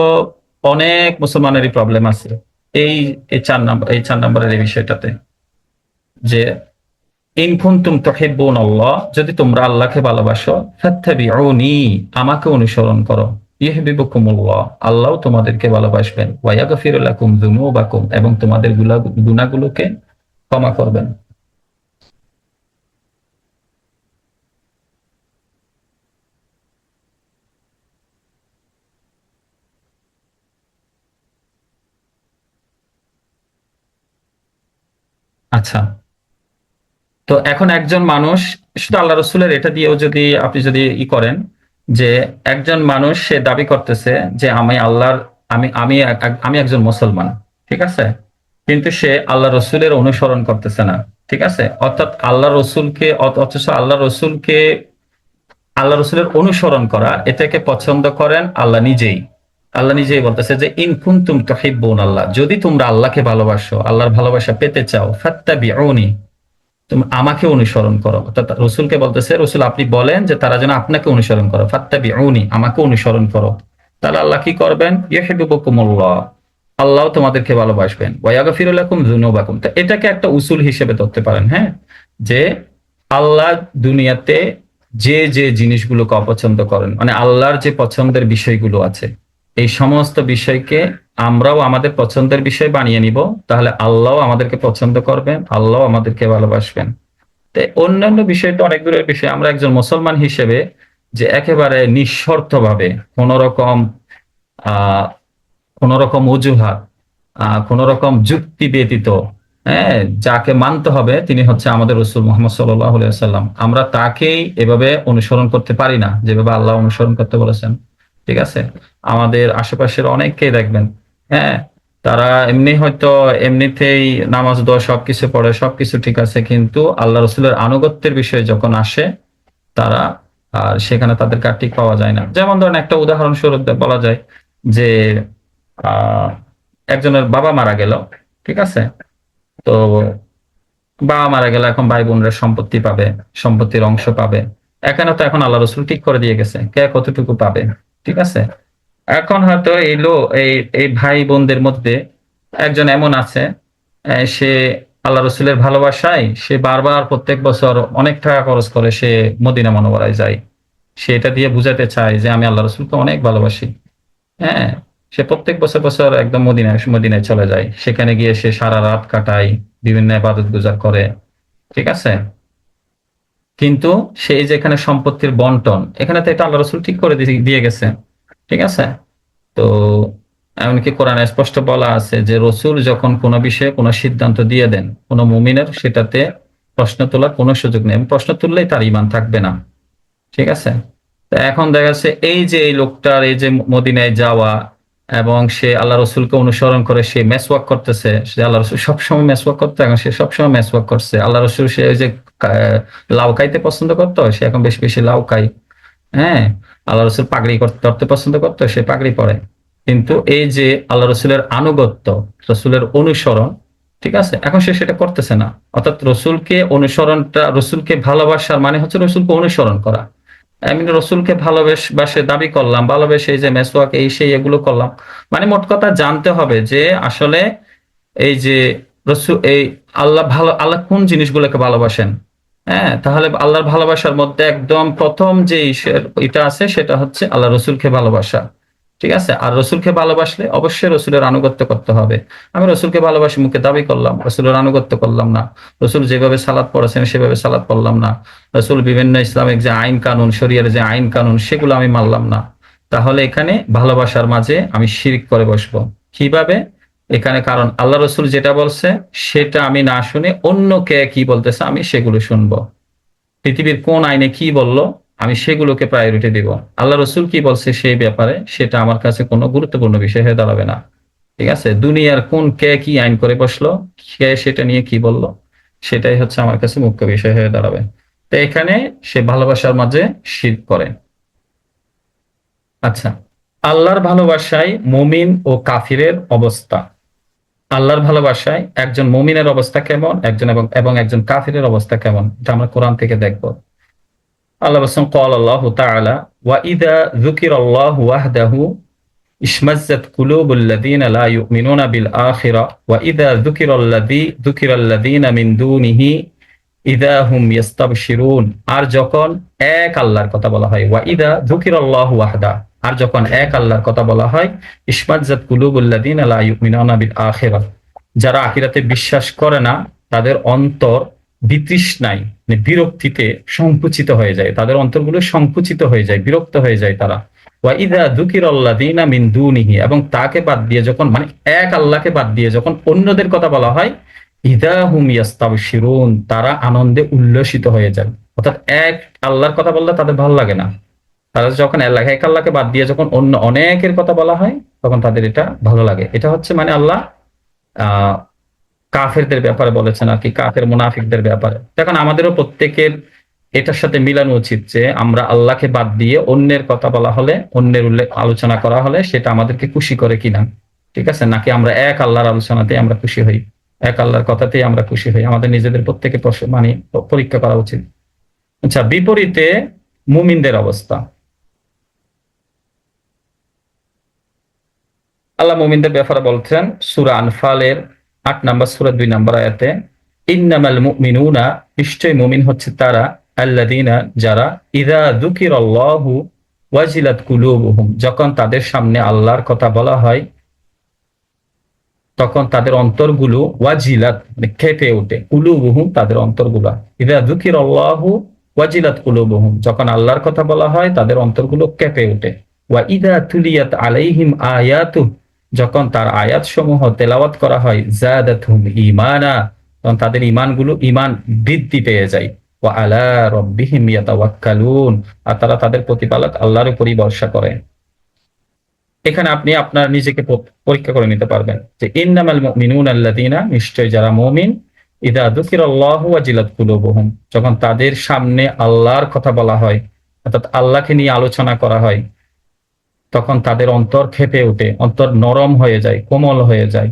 অনেক মুসলমানেরই প্রবলেম আছে। এই এই 4 নাম্বারের এই বিষয়টাতে, যে ইন কুনতুম তুহিব্বুনাল্লাহ, যদি তোমরা আল্লাহকে ভালোবাসো, ফাত্তাবিউনি আমাকে অনুসরণ করো, ইউহিব্বুকুমুল্লাহ আল্লাহ তোমাদেরকে ভালোবাসবেন, ওয়া ইয়াগফির লাকুম যুনুবাকুম এবং তোমাদের গুনাহগুলোকে ক্ষমা করবেন। আচ্ছা, তো এখন একজন মানুষ, শুধু আল্লাহ রসুলের এটা দিয়েও যদি আপনি যদি করেন, যে একজন মানুষ সে দাবি করতেছে যে আমি আল্লাহর, আমি আমি আমি একজন মুসলমান, ঠিক আছে, কিন্তু সে আল্লাহ রসুলের অনুসরণ করতেছে না। ঠিক আছে, অর্থাৎ আল্লাহ রসুলকে, অথচ আল্লাহ রসুলের অনুসরণ করা এটাকে পছন্দ করেন আল্লাহ নিজেই। আল্লাহ নিজেই বলতেছে যে ইন কুনতুম তুহিব্বুনাল্লাহ, যদি তোমরা আল্লাহকে ভালোবাসো, আল্লাহর ভালোবাসা পেতে চাও, ফাত্তাবিউনি তুমি আমাকে অনুসরণ করো। অর্থাৎ রসুলকে বলতেছে, রসুল আপনি বলেন যে তারা যেন আপনাকে অনুসরণ করো, ফাত্তাবিউনি আমাকে অনুসরণ করো। তাহলে আল্লাহ কি করবেন? ইউহিব্বুকুমুল্লাহ আল্লাহ তোমাদেরকে ভালোবাসবেন, ওয়া ইয়াগফির লাকুম যুনুবাকুম। তো এটাকে একটা উসুল হিসেবে ধরতে পারেন, হ্যাঁ, যে আল্লাহ দুনিয়াতে যে যে জিনিসগুলোকে অপছন্দ করেন, মানে আল্লাহর যে পছন্দের বিষয়গুলো আছে, এই সমস্ত বিষয়কে আমরাও আমাদের পছন্দের বিষয় বানিয়ে নিব, তাহলে আল্লাহ আমাদেরকে পছন্দ করবেন, আল্লাহ আমাদেরকে ভালোবাসবেন। তো অন্যান্য বিষয় তো অনেক দূরের বিষয়। আমরা একজন মুসলমান হিসেবে যে একেবারে নিঃশর্ত ভাবে কোন রকম আহ কোন রকম অজুহাত, কোন রকম যুক্তি ব্যতীত, হ্যাঁ, যাকে মানতে হবে তিনি হচ্ছে আমাদের রসুল মুহাম্মদ সাল্লাল্লাহু আলাইহি ওয়াসাল্লাম, আমরা তাকেই এভাবে অনুসরণ করতে পারি না যেভাবে আল্লাহ অনুসরণ করতে বলেছেন। ঠিক আছে, আমাদের আশেপাশের অনেককেই দেখবেন, হ্যাঁ, তারা এমনি হয়তো এমনিতেই নামাজ দোয়া সবকিছু পড়ে, সবকিছু ঠিক আছে, কিন্তু আল্লাহ রসুলের আনুগত্যের বিষয়ে যখন আসে তারা, আর সেখানে তাদের কার্তিক পাওয়া যায় না। যেমন ধরেন একটা উদাহরণস্বরূপ বলা যায় যে আহ একজনের বাবা মারা গেল, ঠিক আছে, তো বাবা মারা গেলে এখন ভাই বোনরা সম্পত্তি পাবে, সম্পত্তির অংশ পাবে। এখানে তো এখন আল্লাহ রসুল ঠিক করে দিয়ে গেছে কে কতটুকু পাবে। ঠিক আছে, এখন হয়তো এই এই ভাই বোনদের মধ্যে একজন এমন আছে, সে আল্লাহ রসুলের ভালোবাসায় সে বারবার প্রত্যেক বছর অনেক টাকা খরচ করে সে মদিনা মুনাওয়ারায় যায়। সে এটা দিয়ে বুঝাতে চায় যে আমি আল্লাহ রসুলকে অনেক ভালোবাসি। হ্যাঁ, সে প্রত্যেক বছর বছর একদম মদিনায় চলে যায়, সেখানে গিয়ে সে সারা রাত কাটায়, বিভিন্ন ইবাদত গুজার করে। ঠিক আছে, কিন্তু সেই যে এখানে সম্পত্তির বন্টন, এখানে তো এটা আল্লাহ রসুল ঠিক করে দিয়ে গেছে। ঠিক আছে, তো এমনকি কোরআনে স্পষ্ট বলা আছে যে রসুল যখন কোনো বিষয়ে কোনো সিদ্ধান্ত দিয়ে দেন, কোনো মুমিনের সেটাতে প্রশ্ন তোলার কোনো সুযোগ নেই, প্রশ্ন তুললেই তার ঈমান থাকবে না। ঠিক আছে, তো এখন দেখা যাচ্ছে এই যে এই লোকটার এই যে মদিনায় যাওয়া, এবং সে আল্লাহ রসুলকে অনুসরণ করে সে মেসওয়াক করতেছে, সে আল্লাহ রসুল সবসময় মেসওয়াক করতো, এখন সে সবসময় মেসওয়াক করছে। আল্লাহ রসুল সে ওই যে লাউ খাইতে পছন্দ করতো, সে এখন বেশি বেশি লাউ খায়। হ্যাঁ, আল্লাহ রসুল পাগড়ি করতে পছন্দ করতো, সে পাগড়ি পরে। কিন্তু এই যে আল্লাহ রসুলের আনুগত্য, রসুলের অনুসরণ, ঠিক আছে, এখন সে সেটা করতেছে না। অর্থাৎ রসুলকে অনুসরণটা, রসুলকে ভালোবাসার মানে হচ্ছে রসুলকে অনুসরণ করা। আমি রসুলকে ভালোবেসে দাবি করলাম, ভালোবেসে এই যে মেসওয়াক এই সেই এগুলো করলাম, মানে মোট কথা জানতে হবে যে আসলে এই যে রসুল এই আল্লাহ কোন জিনিসগুলোকে ভালোবাসেন। হ্যাঁ, তাহলে আল্লাহর ভালোবাসার মধ্যে একদম প্রথম যে এটা আছে সেটা হচ্ছে আল্লাহ রসুলকে ভালোবাসা। ঠিক আছে, আর রসুলকে ভালোবাসলে অবশ্যই রসুলের আনুগত্য করতে হবে। আমি রসুলকে ভালোবাসি মুখে দাবি করলাম, রসুলের আনুগত্য করলাম না, রসুল যেভাবে সালাত পড়েছেন সেভাবে সালাত পড়লাম না, রসুল বিভিন্ন ইসলামিক যে আইন কানুন, শরিয়ার যে আইন কানুন সেগুলো আমি মানলাম না, তাহলে এখানে ভালোবাসার মাঝে আমি শিরক করে বসবো। কিভাবে? এখানে কারণ আল্লাহ রসুল যেটা বলছে সেটা আমি না শুনে অন্য কে কি বলতেছে আমি সেগুলো শুনবো। পৃথিবীর কোন আইনে কি বললো আমি সেগুলোকে প্রায়োরিটি দিব। আল্লাহ রসুল কি বলছে সেই ব্যাপারে সেটা আমার কাছে কোনো গুরুত্বপূর্ণ বিষয় হয়ে দাঁড়াবে না। ঠিক আছে, দুনিয়ার কোন কে কি আইন করে বসলো, কে সেটা নিয়ে কি বললো, সেটাই হচ্ছে আমার কাছে মুখ্য বিষয় হয়ে দাঁড়াবে। তো এখানে সে ভালোবাসার মাঝে শিরক করে। আচ্ছা, আল্লাহর ভালোবাসায় মুমিন ও কাফিরের অবস্থা। আল্লাহর ভালোবাসায় একজন মুমিনের অবস্থা কেমন, একজন এবং এবং একজন কাফিরের অবস্থা কেমন, এটা আমরা কোরআন থেকে দেখবো। আল্লাহ বলছেন ক্বাল আল্লাহু তাআলা ওয়া ইযা যুকিরাল্লাহু ওয়াহদাহু ইশমাজ্জাত কুলুবুল্লাযীনা লা ইউমিনুনা বিল আখিরা ওয়া ইযা যুকিরাল্লাযীনা মিন দুনিহি ইযা হুম ইস্তাবশিরুন। আর যখন এক আল্লাহর কথা বলা হয়, ওয়া ইযা যুকিরাল্লাহু ওয়াহদা, আর যখন এক আল্লাহর কথা বলা হয়, ইশমাজ্জাত কুলুবুল্লাযীনা লা ইউমিনুনা বিল আখিরা, যারা আখিরাতে বিশ্বাস করে না তাদের অন্তর বিতৃষ্ণায় মানে বিরক্তিতে সংকুচিত হয়ে যায়, তাদের অন্তরগুলো সংকুচিত হয়ে যায়, বিরক্ত হয়ে যায় তারা। ওয়া ইযা যুকিরাল্লাযীনা মিন দুনিহি, এবং তাকে বাদ দিয়ে যখন মানে এক আল্লাহকে বাদ দিয়ে যখন অন্যদের কথা বলা হয়, ইযা হুম ইয়াস্তাবশিরুন, তারা আনন্দে উল্লসিত হয়ে যায়। অর্থাৎ এক আল্লাহর কথা বললে তাদের ভালো লাগে না, তারা যখন এক আল্লাহকে বাদ দিয়ে যখন অন্য অনেকের কথা বলা হয় তখন তাদের এটা ভালো লাগে। এটা হচ্ছে মানে আল্লাহ আহ কাফেরদের ব্যাপারে বলেছেন আর কি, কাফের মুনাফিকদের ব্যাপারে। এখন আমাদেরও প্রত্যেকের এটার সাথে মিলানো উচিত যে আমরা আল্লাহকে বাদ দিয়ে অন্যের কথা বলা হলে, অন্যের উল্লেখ আলোচনা করা হলে সেটা আমাদেরকে খুশি করে কিনা। ঠিক আছে, নাকি আমরা এক আল্লাহর আলোচনাতেই আমরা খুশি হই, এক আল্লাহর কথাতেই আমরা খুশি হই। আমাদের নিজেদের প্রত্যেকে মানে পরীক্ষা করা উচিত। আচ্ছা, বিপরীতে মুমিনদের অবস্থা। আল্লাহ মুমিনদের ব্যাপারে বলছেন সূরা আনফালের ৮ নম্বর সূরা ২ নম্বর আয়াতে, ইন্নামাল মুমিনুনা, নিশ্চয় মুমিন হচ্ছে তারা, আল্লাযীনা, যারা, ইযা যুকিরাল্লাহু ওয়াজিলাত কুলুবুহুম, যখন তাদের সামনে আল্লাহর কথা বলা হয় তখন তাদের অন্তরগুলো ওয়াজিলাত মানে কেঁপে ওঠে, কুলুবুহুম তাদের অন্তরগুলা, ইযা যুকিরাল্লাহু ওয়াজিলাত কুলুবুহুম, যখন আল্লাহর কথা বলা হয় তাদের অন্তরগুলো কেঁপে ওঠে। ওয়া ইযা তুলিয়াত আলাইহিম আয়াতু, যখন তার আয়াত সমূহ তেলাওয়াত করা হয়, যাদাতহুম ঈমানা, তখন তাদের ঈমান বৃদ্ধি পেয়ে যায়। ওয়া আলা রাব্বিহিম ইয়াতাওয়াক্কালুন, আর তারা তাদের প্রতিপালক আল্লাহর উপরই ভরসা করে। এখানে আপনি আপনার নিজেকে পরীক্ষা করে নিতে পারবেন যে ইন্নামাল মুমিনুনা আল্লাযীনা, নিশ্চয় যারা মুমিন, ইযা যুকিরাল্লাহু ওয়াজিলাত কুলুবুহুম, যখন তাদের সামনে আল্লাহর কথা বলা হয়, অর্থাৎ আল্লাহকে নিয়ে আলোচনা করা হয়, তখন তাদের অন্তর ক্ষেপে ওঠে, অন্তর নরম হয়ে যায়, কোমল হয়ে যায়,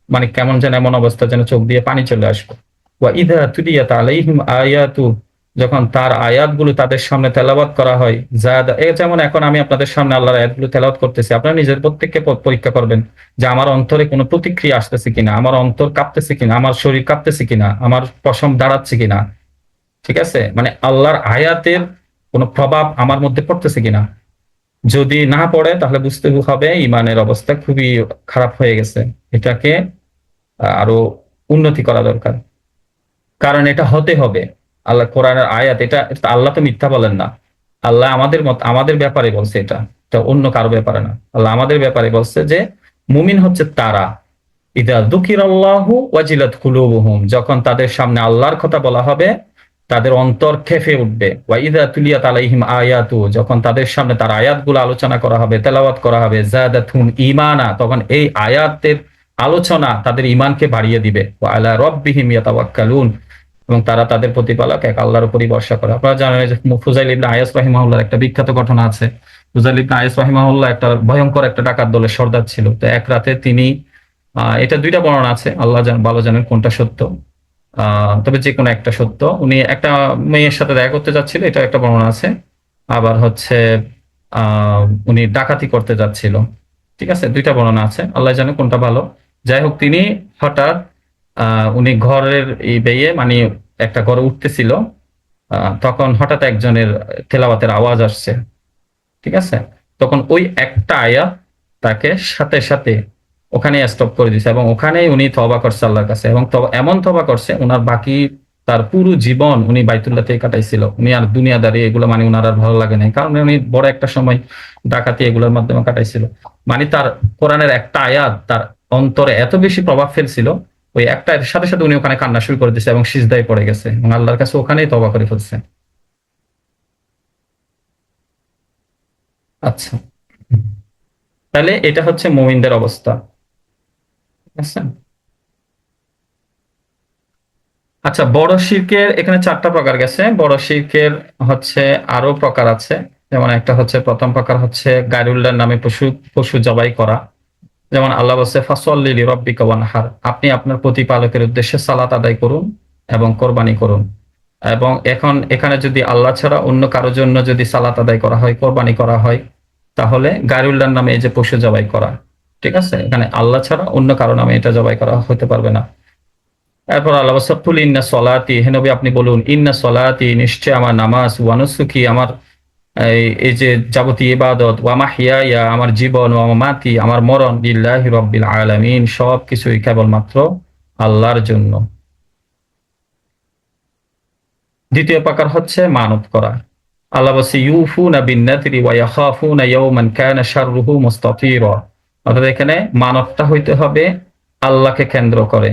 মানে কেমন যেন এমন অবস্থা যেন চোখ দিয়ে পানি চলে আসবে। ওয়া ইযা তুলিয়াত আলাইহিম আয়াতু, যখন তার আয়াতগুলো তাদের সামনে তেলাওয়াত করা হয়, যেমন এখন আমি আপনাদের সামনে আল্লাহর আয়াতগুলো তেলাওয়াত করতেছি, আপনারা নিজের প্রত্যেককে পরীক্ষা করবেন যে আমার অন্তরে কোনো প্রতিক্রিয়া আসতেছে কিনা, আমার অন্তর কাঁপতেছে কিনা, আমার শরীর কাঁপতেছে কিনা, আমার পশম দাঁড়াচ্ছে কিনা। ঠিক আছে, মানে আল্লাহর আয়াতের কোনো প্রভাব আমার মধ্যে পড়তেছে কিনা। যদি না পড়ে তাহলে বুঝতে হবে ইমানের অবস্থা খুবই খারাপ হয়ে গেছে, এটাকে আরো উন্নতি করা দরকার। কারণ এটা হতে হবে, আল্লাহ কোরআনের আয়াত, এটা আল্লাহ তো মিথ্যা বলেন না। আল্লাহ আমাদের ব্যাপারে বলছে, এটা অন্য কারো ব্যাপারে না। আল্লাহ আমাদের ব্যাপারে বলছে যে মুমিন হচ্ছে তারা, ইযা যুকিরাল্লাহু ওয়াজিলাত কুলুবুহুম, যখন তাদের সামনে আল্লাহর কথা বলা হবে তাদের অন্তর খেপে উঠবে। ওয়া ইযা তুলিয়াত আলাইহিম আয়াতু, যখন তাদের সামনে তার আয়াতগুলো আলোচনা করা হবে, তেলাওয়াত করা হবে, যাদাতহুম ঈমানা, তখন এই আয়াতের আলোচনা তাদের ঈমানকে বাড়িয়ে দিবে। ওয়া আলা রাব্বিহিম ইয়াতাওয়াক্কালুন, এবং তারা তাদের প্রতিপালক এক আল্লাহর উপরই ভরসা করে। আপনারা জানেন যে ফুজাইল ইবনে আয়াস রাহিমাহুল্লাহর একটা বিখ্যাত ঘটনা আছে। ফুজাইল ইবনে আয়াস রাহিমাহুল্লাহ একটা ভয়ঙ্কর একটা ডাকাত দলের সর্দার ছিল। তো এক রাতে তিনি, এটা দুইটা বর্ণনা আছে, আল্লাহ ভালো জানেন কোনটা সত্য, তবে যে কোনো একটা সত্য। উনি একটা মেয়ের সাথে দেখা করতে যাচ্ছিল, এটা একটা বর্ণনা আছে। আবার হচ্ছে উনি ডাকাতি করতে যাচ্ছিল। ঠিক আছে, দুইটা বর্ণনা আছে, আল্লাহ জানে কোনটা ভালো। যাই হোক, তিনি হঠাৎ উনি ঘরের এই বেয়ে মানে একটা ঘরে উঠতেছিল, তখন হঠাৎ একজনের তেলাওয়াতের আওয়াজ আসছে। ঠিক আছে, তখন ওই একটা আয়াত তাকে সাথে সাথে ওখানে স্টপ করে দিয়েছে, এবং ওখানেই উনি তওবা করছে আল্লাহর কাছে, এবং এমন তওবা করছে ওনার বাকি তার পুরো জীবন উনি বাইতুল্লাহতে কাটাইছিল। উনি আর দুনিয়াদারি এগুলো মানে উনার আর ভালো লাগে নাই, কারণ উনি বড় একটা সময় ডাকাতি এগুলোর মাধ্যমে কাটাইছিল। মানে তার কোরআনের একটা আয়াত তার অন্তরে এত বেশি প্রভাব ফেলছিল, ওই একটা এর সাথে সাথে উনি ওখানে কান্না শুরু করে দিয়েছে এবং সিজদায় পড়ে গেছে এবং আল্লাহর কাছে ওখানেই তওবা করে ফেলছে। আচ্ছা, তাহলে এটা হচ্ছে মুমিনদের অবস্থা। ঠিক আছে। আচ্ছা, বড় শিরকের এখানে 4টা প্রকার গেছে। বড় শিরকের হচ্ছে আরো প্রকার আছে। যেমন একটা হচ্ছে, প্রথম প্রকার হচ্ছে গায়রুল্লাহর নামে পশু পশু জবাই করা। যেমন আল্লাহ বলছে ফাসল্লি লিরাব্বিকা ওয়ানহার, আপনি আপনার প্রতিপালকের উদ্দেশ্যে সালাত আদায় করুন এবং কোরবানি করুন। এবং এখন এখানে যদি আল্লাহ ছাড়া অন্য কারোর জন্য যদি সালাত আদায় করা হয়, কোরবানি করা হয়, তাহলে গায়রুল্লাহর নামে এই যে পশু জবাই করা, ঠিক আছে, এখানে আল্লাহ ছাড়া অন্য কারো নামে এটা জবাই করা হতে পারবে না। এরপর আল্লাহ বলছে কুল ইন্না সলাতি, হে নবী আপনি বলুন, ইন্না সলাতি, নিশ্চয় আমার নামাজ, ওয়া নুসুকি, আমার এই যে যাবতীয় ইবাদত, ওয়া মাহইয়ায়া, আমার জীবন, ওয়া মামাতি, আমার মরণ, লিল্লাহি রাব্বিল আলামিন, সবকিছুই কেবলমাত্র আল্লাহর জন্য। দ্বিতীয় প্রকার হচ্ছে মানত করা। আল্লাহ বলছে ইউফুনা বিন নাযরি ওয়া ইয়াখাফুনা ইয়াওমান কানা শাররুহু মুস্তাতিরা, অর্থাৎ এখানে মানতটা হইতে হবে আল্লাহকে কেন্দ্র করে।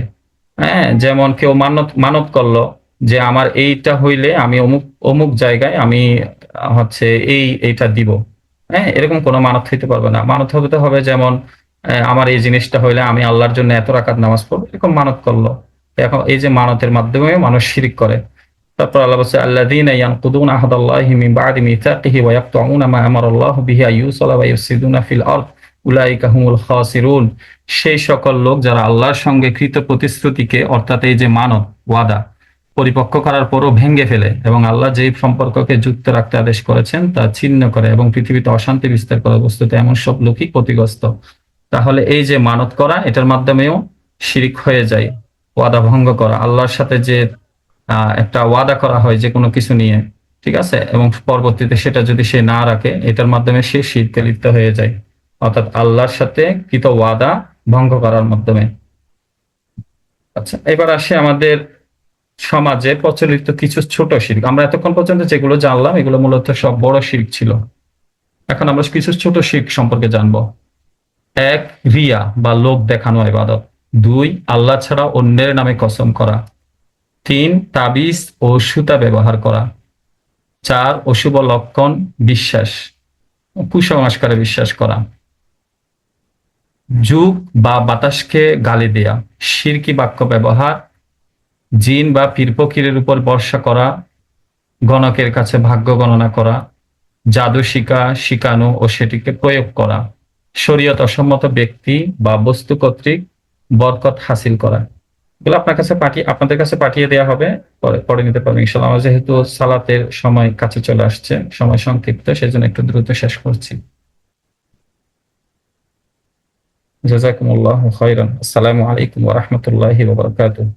হ্যাঁ, যেমন কেউ মানত মানত করলো যে আমার এইটা হইলে আমি অমুক অমুক জায়গায় আমি হচ্ছে এইটা দিব। হ্যাঁ, এরকম কোনো মানত হইতে পারবে না। মানত হতে হবে যেমন আমার এই জিনিসটা হইলে আমি আল্লাহর জন্য এত রাকাত নামাজ পড়বো, এরকম মানত করলো। এখন এই যে মানতের মাধ্যমে মানুষ শিরিক করে। তারপর আল্লাহ বলছে আল্লাযীনা ইয়ানকুদুনা আহদাল্লাহি মিন বা'দি মিসাকিহি ওয়া ইয়াকতুউনা মা আমারাল্লাহু বিহি আইয়ুসালা ওয়া ইউফসিদুনা ফিল আরদ উলাইকা হুমুল খাসিরুন, সেই সকল লোক যারা আল্লাহর সঙ্গে কৃত প্রতিশ্রুতিকে, অর্থাৎ এই যে মানব ওয়াদা পরিপক্ক করার পরও ভেঙে ফেলে, এবং আল্লাহ যেই সম্পর্ককে যুক্ত রাখতে আদেশ করেছেন তা ছিন্ন করে এবং পৃথিবীতে অশান্তি বিস্তার করে, বস্তুতে এমন সব লোকই ক্ষতিগ্রস্ত। তাহলে এই যে মানত করা, এটার মাধ্যমেও শিরিক হয়ে যায়। ওয়াদা ভঙ্গ করা, আল্লাহর সাথে যে একটা ওয়াদা করা হয় যে কোনো কিছু নিয়ে, ঠিক আছে, এবং পরবর্তীতে সেটা যদি সে না রাখে, এটার মাধ্যমে সে শিরকে লিপ্ত হয়ে যায়, অর্থাৎ আল্লাহর সাথে কৃত ওয়াদা ভঙ্গ করার মাধ্যমে। আচ্ছা, এবার আসে আমাদের সমাজে প্রচলিত কিছু ছোট শিরক। আমরা এতক্ষণ পর্যন্ত যেগুলো জানলাম এগুলো মূলত সব বড় শিরক ছিল। এখন আমরা কিছু ছোট শিরক সম্পর্কে জানবো। এক, রিয়া বা লোক দেখানো ইবাদত। দুই, আল্লাহ ছাড়া অন্যের নামে কসম করা। তিন, তাবিজ ও সুতা ব্যবহার করা। চার, অশুভ লক্ষণ বিশ্বাস, কুসংস্কারে বিশ্বাস করা। যুগ বা বাতাসকে গালি দেয়া, শিরকি বাক্য ব্যবহার, জিন বা পীর ফকিরের উপর ভরসা করা, গণকের কাছে ভাগ্য গণনা করা, জাদু শিখানো ও সেটিকে প্রয়োগ করা, শরীয়ত অসম্মত ব্যক্তি বা বস্তু কর্তৃক বরকত হাসিল করা। এগুলো আপনাদের কাছে পাঠিয়ে দেওয়া হবে, পরে নিতে পারবেন ইনশাআল্লাহ। আমার যেহেতু সালাতের সময় কাছে চলে আসছে, সময় সংক্ষিপ্ত, সেজন্য একটু দ্রুত শেষ করছি। জাযাকুমুল্লাহু খাইরান। আসসালামু আলাইকুম ওয়া রাহমাতুল্লাহি ওয়া বারাকাতুহু।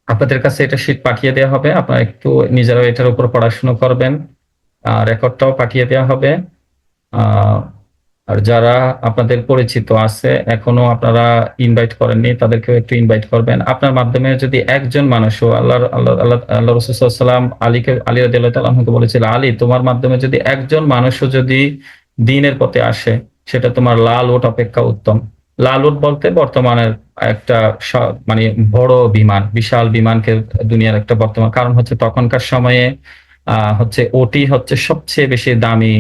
আপনাদের কাছে এটা শীট পাঠিয়ে দেওয়া হবে, আপনারা একটু নিজেরাও এটার উপর পড়াশোনা করবেন। রেকর্ডটাও পাঠিয়ে দেওয়া হবে। আর যারা আপনাদের পরিচিত আছে এখনো আপনারা ইনভাইট করেননি, তাদেরকেও একটু ইনভাইট করবেন। আপনার মাধ্যমে যদি একজন মানুষও আল্লাহ রাসূল সাল্লাল্লাহু আলাইহি ওয়াসাল্লাম আলী রাদিয়াল্লাহু তাআলা আনহুকে বলেছিল, আলী তোমার মাধ্যমে যদি একজন মানুষও যদি দ্বীনের পথে আসে, সেটা তোমার লাল ওট অপেক্ষা উত্তম। লালুট বলতে বর্তমানের একটা মানে বড় বিমান, বিশাল বিমানকে দুনিয়ার একটা বর্তমান, কারণ হচ্ছে তখনকার সময়ে হচ্ছে ওটি হচ্ছে সবচেয়ে বেশি দামি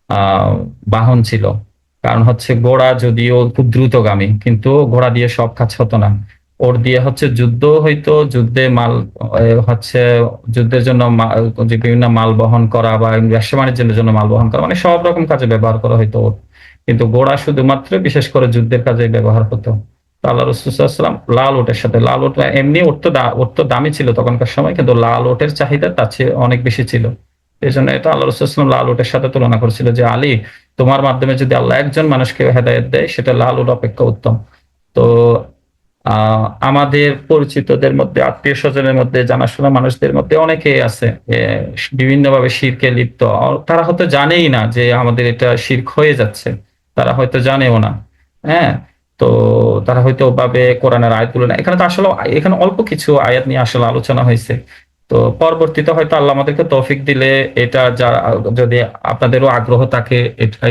আহ বাহন ছিল। কারণ হচ্ছে ঘোড়া যদিও খুব দ্রুতগামী, কিন্তু ঘোড়া দিয়ে সব কাজ হতো না। ওর দিয়ে হচ্ছে যুদ্ধ হইতো, যুদ্ধে মাল হচ্ছে যুদ্ধের জন্য যে বিভিন্ন মাল বহন করা বা ব্যবসা বাণিজ্যের জন্য মাল বহন করা, মানে সব রকম কাজে ব্যবহার করা হইতো ওর। কিন্তু ঘোড়া শুধুমাত্র বিশেষ করে যুদ্ধের কাজে ব্যবহার হতো। তো আল্লাহ রসুল সাল্লাল্লাহু আলাইহি ওয়াসাল্লাম লাল ওটের সাথে, লাল ওট এমনি ওর তো দামি ছিল তখনকার সময়, কিন্তু লাল ওটের চাহিদা তার চেয়ে অনেক বেশি ছিল। এই জন্য এটা আল্লাহ রসুল সাল্লাল্লাহু আলাইহি ওয়াসাল্লাম লাল ওটের সাথে তুলনা করেছিল যে আলী, তোমার মাধ্যমে যদি আল্লাহ একজন মানুষকে হেদায়েত দেয় সেটা লাল ওট অপেক্ষা উত্তম। তো আমাদের পরিচিতদের মধ্যে, আত্মীয় স্বজনের মধ্যে, জানাশোনা মানুষদের মধ্যে অনেকেই আছে বিভিন্নভাবে শিরকে লিপ্ত। তারা হয়তো জানেই না যে আমাদের এটা শিরক হয়ে যাচ্ছে, তারা হয়তো জানেও না। হ্যাঁ, তো তারা হয়তো ওভাবে কোরআনের আয়াতগুলো না, এখানে তো আসলে এখানে অল্প কিছু আয়াত নিয়ে আসলে আলোচনা হয়েছে। তো পরবর্তীতে হয়তো আল্লাহ আমাদেরকে তৌফিক দিলে এটা যদি আপনাদেরও আগ্রহ থাকে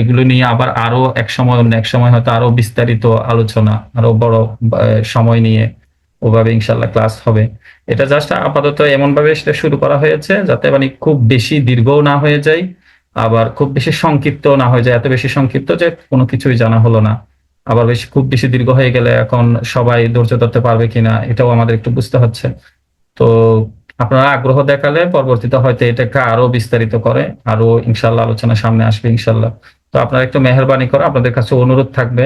এগুলো নিয়ে আবার আরো এক সময় অন্য এক সময় হয়তো আরো বিস্তারিত আলোচনা, আরো বড় সময় নিয়ে ওভাবে ইনশাল্লাহ ক্লাস হবে। এটা জাস্ট আপাতত এমন ভাবে সেটা শুরু করা হয়েছে যাতে মানে খুব বেশি দীর্ঘও না হয়ে যায়, আবার খুব বেশি সংক্ষিপ্ত না হয়ে যায়, এত বেশি সংক্ষিপ্ত যে কোনো কিছুই জানা হলো না। আবার খুব বেশি দীর্ঘ হয়ে গেলে এখন সবাই ধৈর্য ধরতে পারবে কিনা এটাও আমাদের একটু বুঝতে হচ্ছে। তো আপনারা আগ্রহ দেখালে পরবর্তীতে হয়তো এটাকে আরো বিস্তারিত করে আরো ইনশাল্লাহ আলোচনা সামনে আসবে ইনশাল্লাহ। তো আপনারা একটু মেহরবানি করে আপনাদের কাছে অনুরোধ থাকবে,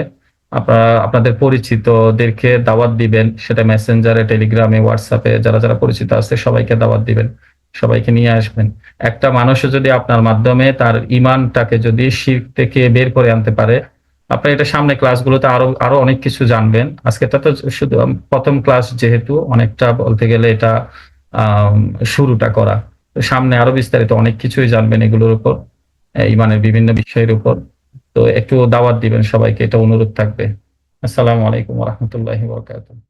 আপনারা আপনাদের পরিচিতদেরকে দাওয়াত দিবেন, সেটা মেসেঞ্জারে, টেলিগ্রামে, হোয়াটসঅ্যাপে যারা যারা পরিচিত আছে সবাইকে দাওয়াত দিবেন, সবাইকে নিয়ে আসবেন। একটা মানুষও যদি আপনার মাধ্যমে তার ইমানটাকে যদি শিরক থেকে বের করে আনতে পারে, আপনার এটা সামনে ক্লাসগুলোতে আরো আরো অনেক কিছু জানবেন। আজকেটা তো শুধু প্রথম ক্লাস, যেহেতু অনেকটা বলতে গেলে এটা আহ শুরুটা করা। তো সামনে আরো বিস্তারিত অনেক কিছুই জানবেন এগুলোর উপর, ইমানের বিভিন্ন বিষয়ের উপর। তো একটু দাওয়াত দিবেন সবাইকে, এটা অনুরোধ থাকবে। আসসালামু আলাইকুম ওয়া রাহমাতুল্লাহি ওয়া বারাকাতুহু।